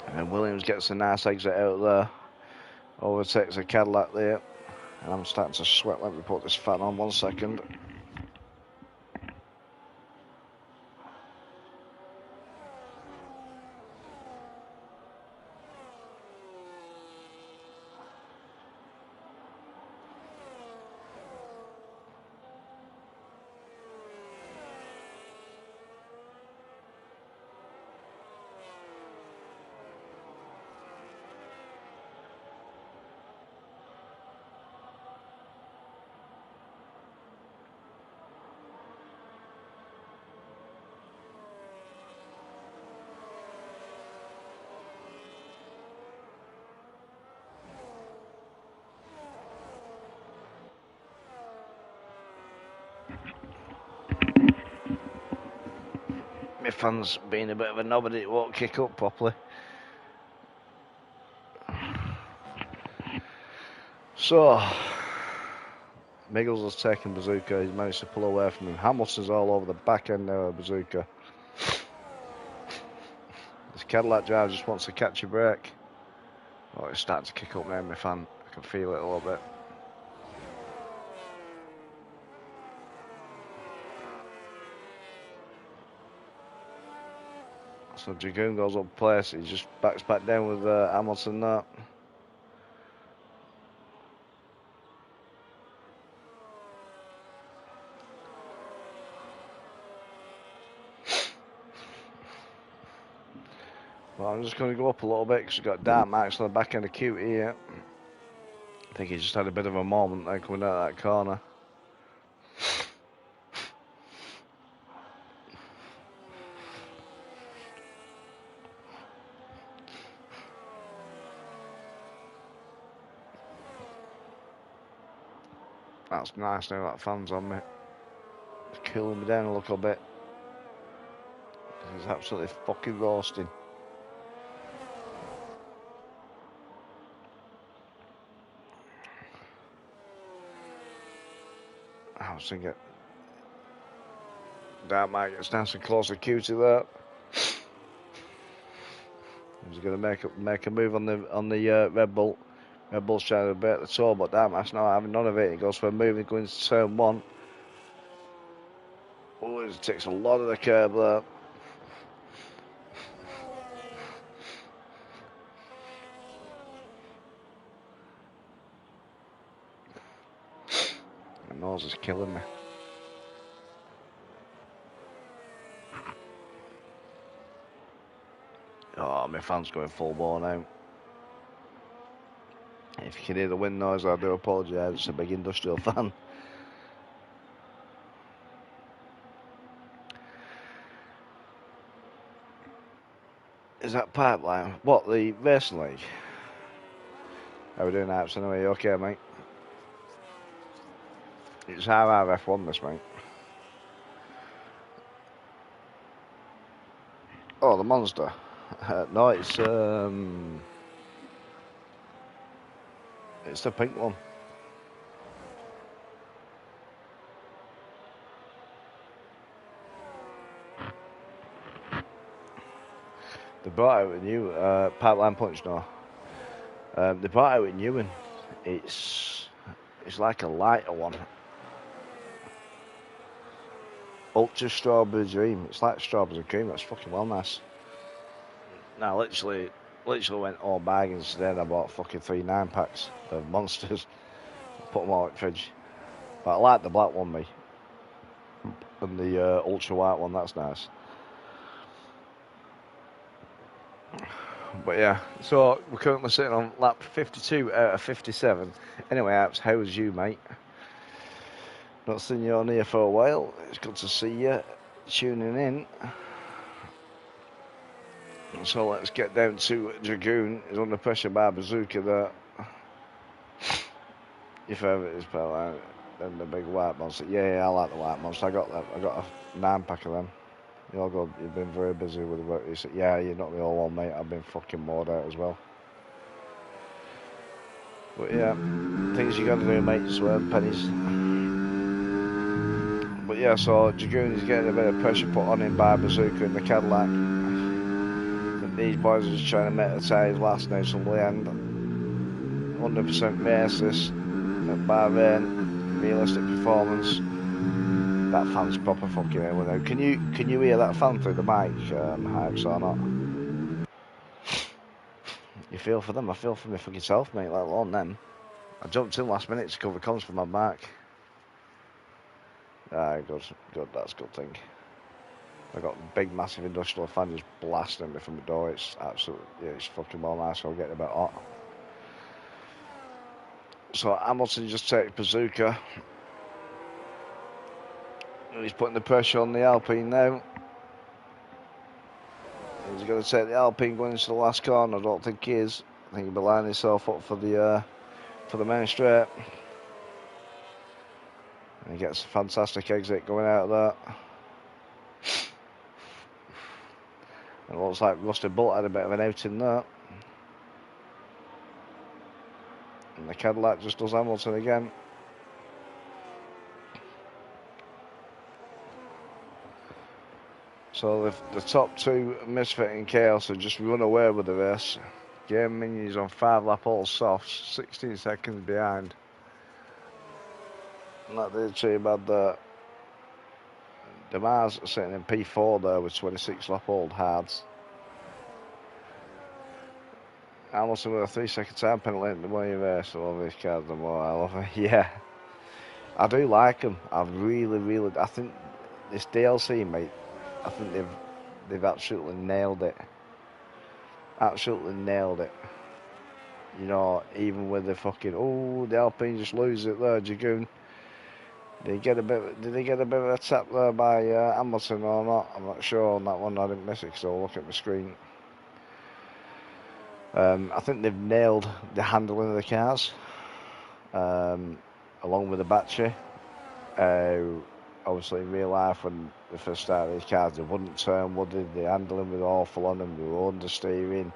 And then Williams gets a nice exit out there. Overtakes a Cadillac there. And I'm starting to sweat. Let me put this fan on 1 second. my fan's being a bit of a knob and it won't kick up properly. So, Miggles has taken Bazooka. He's managed to pull away from him. Hamilton's all over the back end now of Bazooka. This Cadillac driver just wants to catch a break. Oh, it's starting to kick up now, my fan. I can feel it a little bit. So Dragoon goes up place. He just backs back down with Hamilton that. Well, I'm just going to go up a little bit because we've got dark marks on the back end of Cute here. I think he just had a bit of a moment there coming out of that corner. That's nice now that fan's on me. It's cooling me down a little bit. It's absolutely fucking roasting. I was thinking that might get nice and close to Cutie there. He's going to make a move on the Red Bull. Red Bull's trying to bait the toe, but Dartmouth's not having none of it. He goes for a move and going into turn one. Oh, it takes a lot of the curb there. The nose is killing me. Oh, my fan's going full bore now. If you can hear the wind noise, I do apologise. It's a big industrial fan. Is that pipeline? What, the racing league? How are we doing, Apps? Anyway, you okay, mate? It's RRF1 this, mate. Oh, the monster. No, it's the pink one. They brought out a new pipeline punch now. They brought out a new one. It's like a lighter one. Ultra strawberry dream. It's like strawberry cream. That's fucking well nice. Now, literally went all bargains today. And I bought fucking 3 9-packs of monsters. Put them all in the fridge. But I like the black one, me. And the ultra white one. That's nice. But yeah, so we're currently sitting on lap 52 out of 57. Anyway, Apps, how's you, mate? Not seen you on here for a while. It's good to see you tuning in. So let's get down to Dragoon. He's under pressure by Bazooka there. Your favourite is Pearl, then the big white monster. Yeah, I like the white monster. I got a 9-pack of them. You've been very busy with the work. You said, yeah, you're not the only one, mate. I've been fucking moored out as well. But yeah, things you got to do, mate. You swear, pennies. But yeah, so Dragoon is getting a bit of pressure put on him by Bazooka in the Cadillac. And these boys are just trying to make the tyres last now till the end. 100% races at Bahrain. Realistic performance. That fan's proper fucking hell now. Can you hear that fan through the mic, Hypes, or not? You feel for them? I feel for me fucking self, mate, let alone them. I jumped in last minute to cover comms for my back. Ah, good, that's a good thing. I got a big, massive industrial fan just blasting me from the door. It's absolutely, yeah, it's fucking well nice, so I'll get a bit hot. So Hamilton just takes Bazooka. He's putting the pressure on the Alpine now. He's going to take the Alpine going into the last corner. I don't think he is. I think he'll be lining himself up for the main straight. And he gets a fantastic exit going out of that. It looks like Rusty Bull had a bit of an outing there. And the Cadillac just does Hamilton again. So the top two, Misfit and Chaos, have just run away with the race. Game Minions on 5-lap all softs, 16 seconds behind. Not did too bad there. Demars sitting in P4 there with 26-lap old hards. Hamilton with a 3-second time penalty in the morning race. I love these cars the more I love them. Yeah, I do like them. I really, I think this DLC, mate, I think they've absolutely nailed it. Absolutely nailed it. You know, even with the fucking the Alpine just lose it there, Dragoon. Did they get a bit of a tap there by Hamilton or not? I'm not sure on that one. I didn't miss it because I'll look at my screen. I think they've nailed the handling of the cars, along with the battery. Obviously, in real life, when they first started these cars, they wouldn't turn, would they? The handling was awful on them. They were understeering,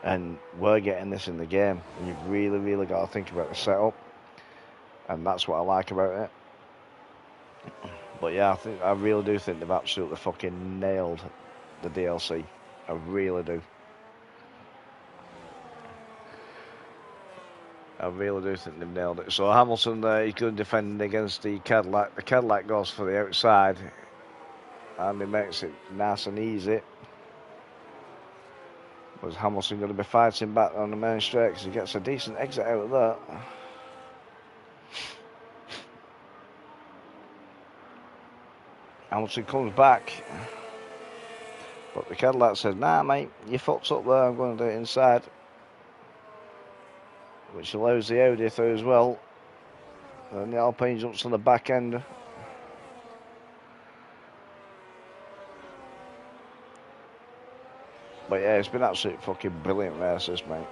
and we're getting this in the game. And you've really got to think about the setup, and that's what I like about it. But yeah, I really do think they've absolutely fucking nailed the DLC. I really do. I really do think they've nailed it. So Hamilton, he's going to defend against the Cadillac. The Cadillac goes for the outside, and he makes it nice and easy. Was Hamilton going to be fighting back on the main straight because he gets a decent exit out of that. Hamilton comes back, but the Cadillac says, "Nah, mate, you fucked up there. I'm going to do it inside," which allows the Audi through as well. And the Alpine jumps on the back end. But yeah, it's been absolutely fucking brilliant races, mate.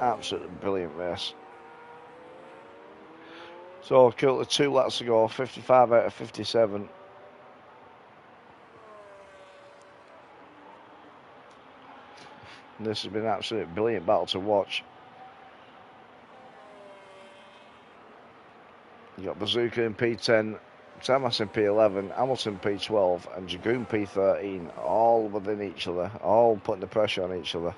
Absolutely brilliant race. So, currently 2 laps to go, 55 out of 57. And this has been an absolutely brilliant battle to watch. You got Bazooka in P10, Tamas in P11, Hamilton P12, and Dragoon P13, all within each other, all putting the pressure on each other.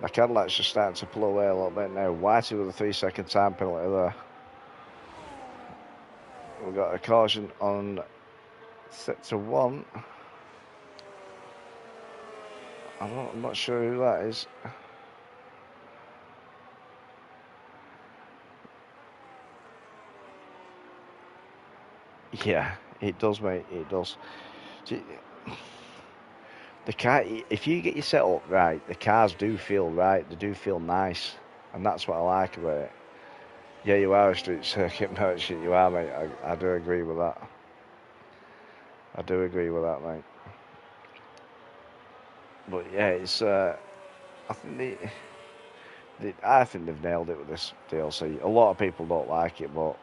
The Cadillac's just starting to pull away a little bit now. Whitey with a 3-second time penalty there. We've got a caution on sector 1. I'm not sure who that is. Yeah, it does, mate. It does. The car, if you get your setup right, the cars do feel right. They do feel nice, and that's what I like about it. Yeah, you are a street circuit merchant. You are, mate. I do agree with that. I do agree with that, mate. But yeah, it's. I think I think they've nailed it with this DLC. A lot of people don't like it, but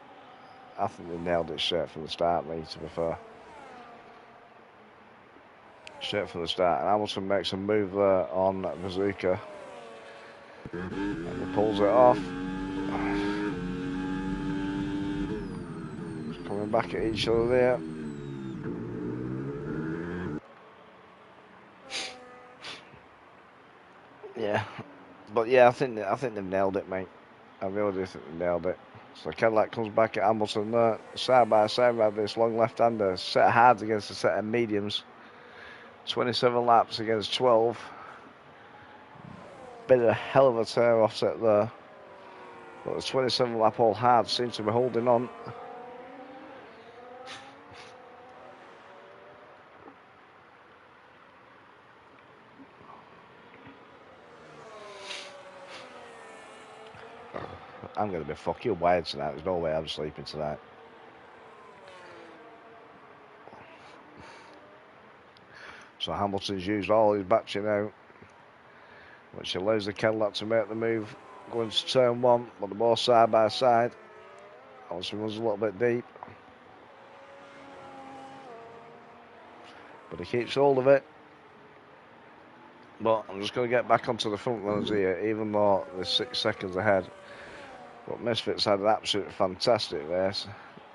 I think they've nailed it straight from the start, mate. To be fair, straight from the start. And Hamilton makes a move there on Bazooka, and he pulls it off. Coming back at each other there. Yeah, but yeah, I think they've nailed it, mate. I really do think they've nailed it. So Cadillac comes back at Hamilton there, side by side with this long left-hander. Set of hards against a set of mediums. 27 laps against 12. Been a hell of a tear offset there. But the 27 lap all hards seem to be holding on. I'm going to be fucking wired tonight. There's no way I'm sleeping tonight. So Hamilton's used all his battery now, which allows the Cadillac to make the move going to turn 1, but they're both side by side. Hamilton runs a little bit deep, but he keeps hold of it. But I'm just going to get back onto the front runners here, even though they're 6 seconds ahead. But Misfits had an absolutely fantastic race.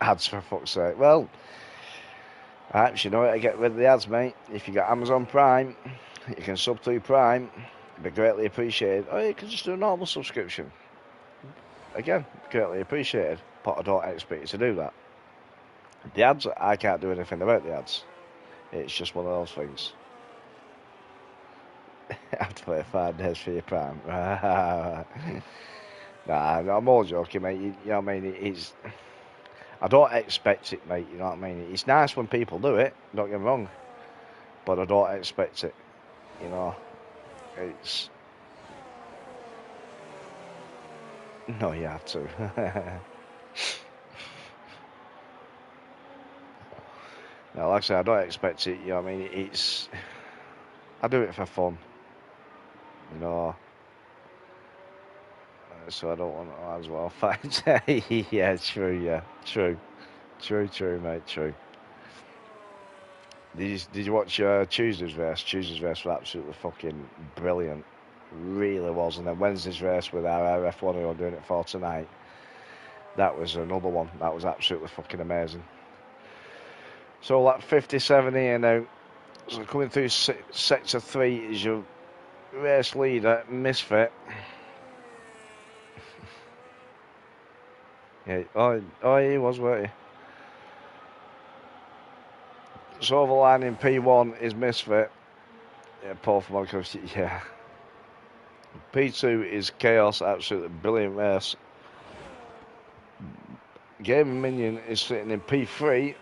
Ads, for fuck's sake. Well, perhaps you know how to get rid of the ads, mate. If you got Amazon Prime, you can sub through Prime. It'd be greatly appreciated. Or you can just do a normal subscription. Again, greatly appreciated. But I don't expect you to do that. The ads, I can't do anything about the ads. It's just one of those things. I have to play 5 days for your Prime. Nah, I'm all joking, mate. You know what I mean? I don't expect it, mate. You know what I mean? It's nice when people do it. Don't get me wrong, but I don't expect it. You know, it's no, you have to. No, like I say, I don't expect it. You know what I mean? I do it for fun. You know, so I don't want to as well fight. Yeah, true. Yeah, true, mate. True. Did you watch Tuesday's race? Tuesday's race was absolutely fucking brilliant. Really was. And then Wednesday's race with RRF1 who are doing it for tonight. That was another one. That was absolutely fucking amazing. So like 57 here now. So coming through sector 3 is your race leader, Misfit. Yeah. Oh, he was, weren't he? So over the line in P1 is Misfit. Yeah, Paul from Monaco. Yeah. P2 is Chaos. Absolutely brilliant race. Game Minion is sitting in P3.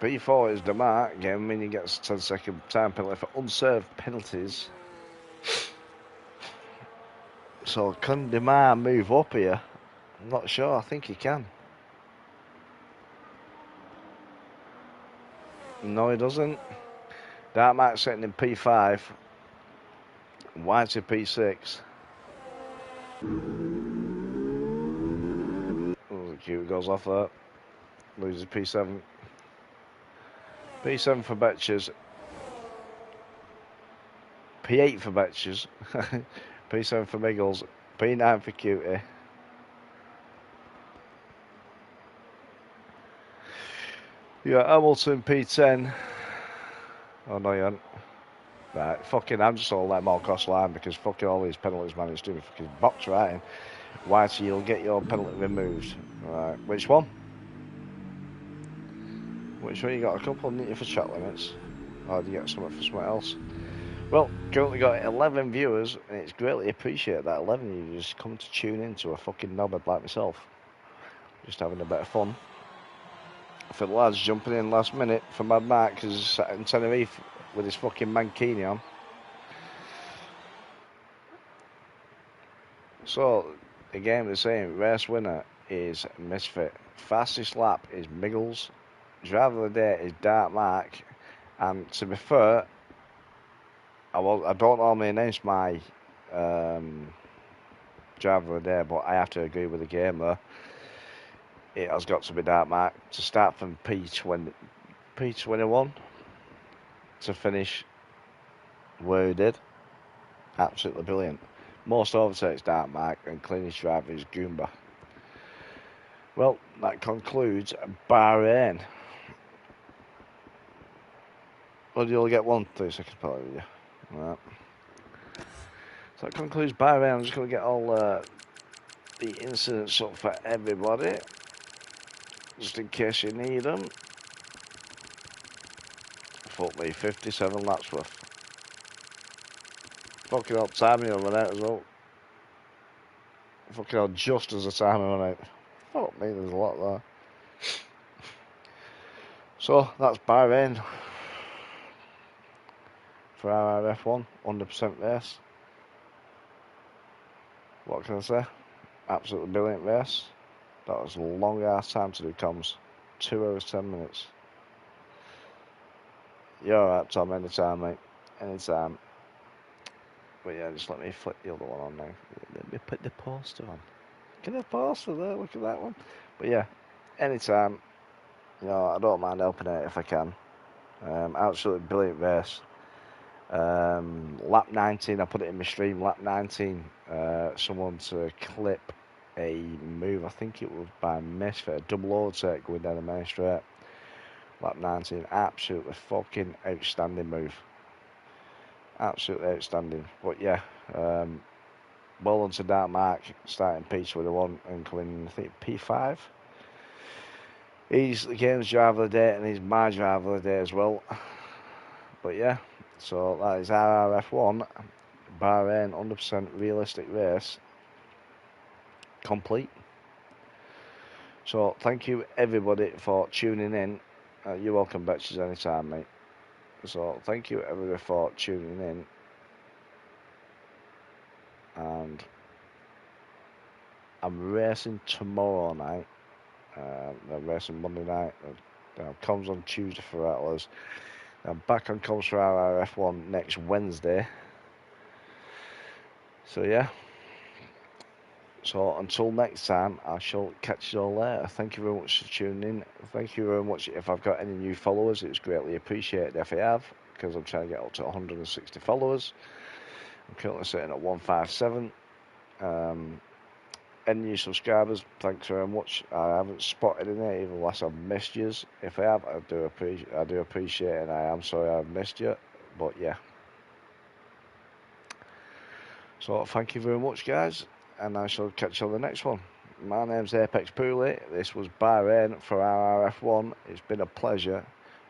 P4 is Demar. Game Minion gets a 10-second time penalty for unserved penalties. So can Demar move up here? I'm not sure. I think he can. No, he doesn't. Dark sitting in P5. White's in P6. Oh, cute, goes off that. Loses P7. P7 for Betches. P8 for Betches. P7 for Miggles. P9 for Cutie. Yeah, Hamilton P10. Oh no, you haven't. Right, fucking, I'm just gonna let them all cross line because fucking all these penalties, man, it's doing fucking box writing. Whitey, you'll get your penalty removed. Right, which one? Which one? You got a couple, didn't you, for chat limits? Or do you get something for something else? Well, currently got 11 viewers, and it's greatly appreciated that 11 of you just come to tune in to a fucking knobhead like myself. Just having a bit of fun. For the lads jumping in last minute for Mad Mark because he's sat in Tenerife with his fucking mankini on. So, again, the same. Race winner is Misfit. Fastest lap is Miggles. Driver of the day is Dark Mark. And to be fair, I don't normally announce my driver of the day, but I have to agree with the game there. It has got to be Dark Mark to start from P21 to finish where he did. Absolutely brilliant. Most overtakes Dark Mark and cleanest driver is Goomba. Well, that concludes Bahrain. Well, you'll get 1 3-second penalty, yeah. Right. So that concludes Bahrain. I'm just going to get all the incidents up for everybody, just in case you need them. Fuck me, 57 laps worth. Fucking hell, timing will run out as well. Fucking hell, just as the timing run out. Fuck me, there's a lot there. So, that's Bahrain for RRF1, 100% race. What can I say? Absolutely brilliant race. That was a long ass time to do comms. 2 hours, 10 minutes. You're alright, Tom, anytime, mate. Anytime. But yeah, just let me flip the other one on now. Let me put the poster on. Get a poster there, look at that one. But yeah, anytime. You know, I don't mind helping out if I can. Absolutely brilliant race. Lap 19, I put it in my stream. Lap 19, someone to clip a move. I think it was by Misfit, a double overtake going down the main straight. Lap 19, absolutely fucking outstanding move. Absolutely outstanding. But yeah, well done to Dark Mark, starting P2 with a 1 and coming, I think, P5. He's the game's driver of the day and he's my driver of the day as well. But yeah, so that is RRF1 Bahrain 100% realistic race complete. So thank you everybody for tuning in. You're welcome, Betches, anytime, mate. So thank you everybody for tuning in. And I'm racing tomorrow night. I'm racing Monday night. Comms on Tuesday for Rattlers. I'm back on comms for RRF1 next Wednesday. So yeah. So until next time, I shall catch you all later. Thank you very much for tuning in. Thank you very much. If I've got any new followers, it's greatly appreciated if I have, because I'm trying to get up to 160 followers. I'm currently sitting at 157. Any new subscribers, thanks very much. I haven't spotted in it, even unless I've missed you. If I have, I do appreciate it, and I am sorry I've missed you. But yeah. So thank you very much, guys, and I shall catch you on the next one. My name's Apex Pooley. This was Bahrain for RRF1. It's been a pleasure.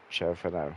Ciao for now.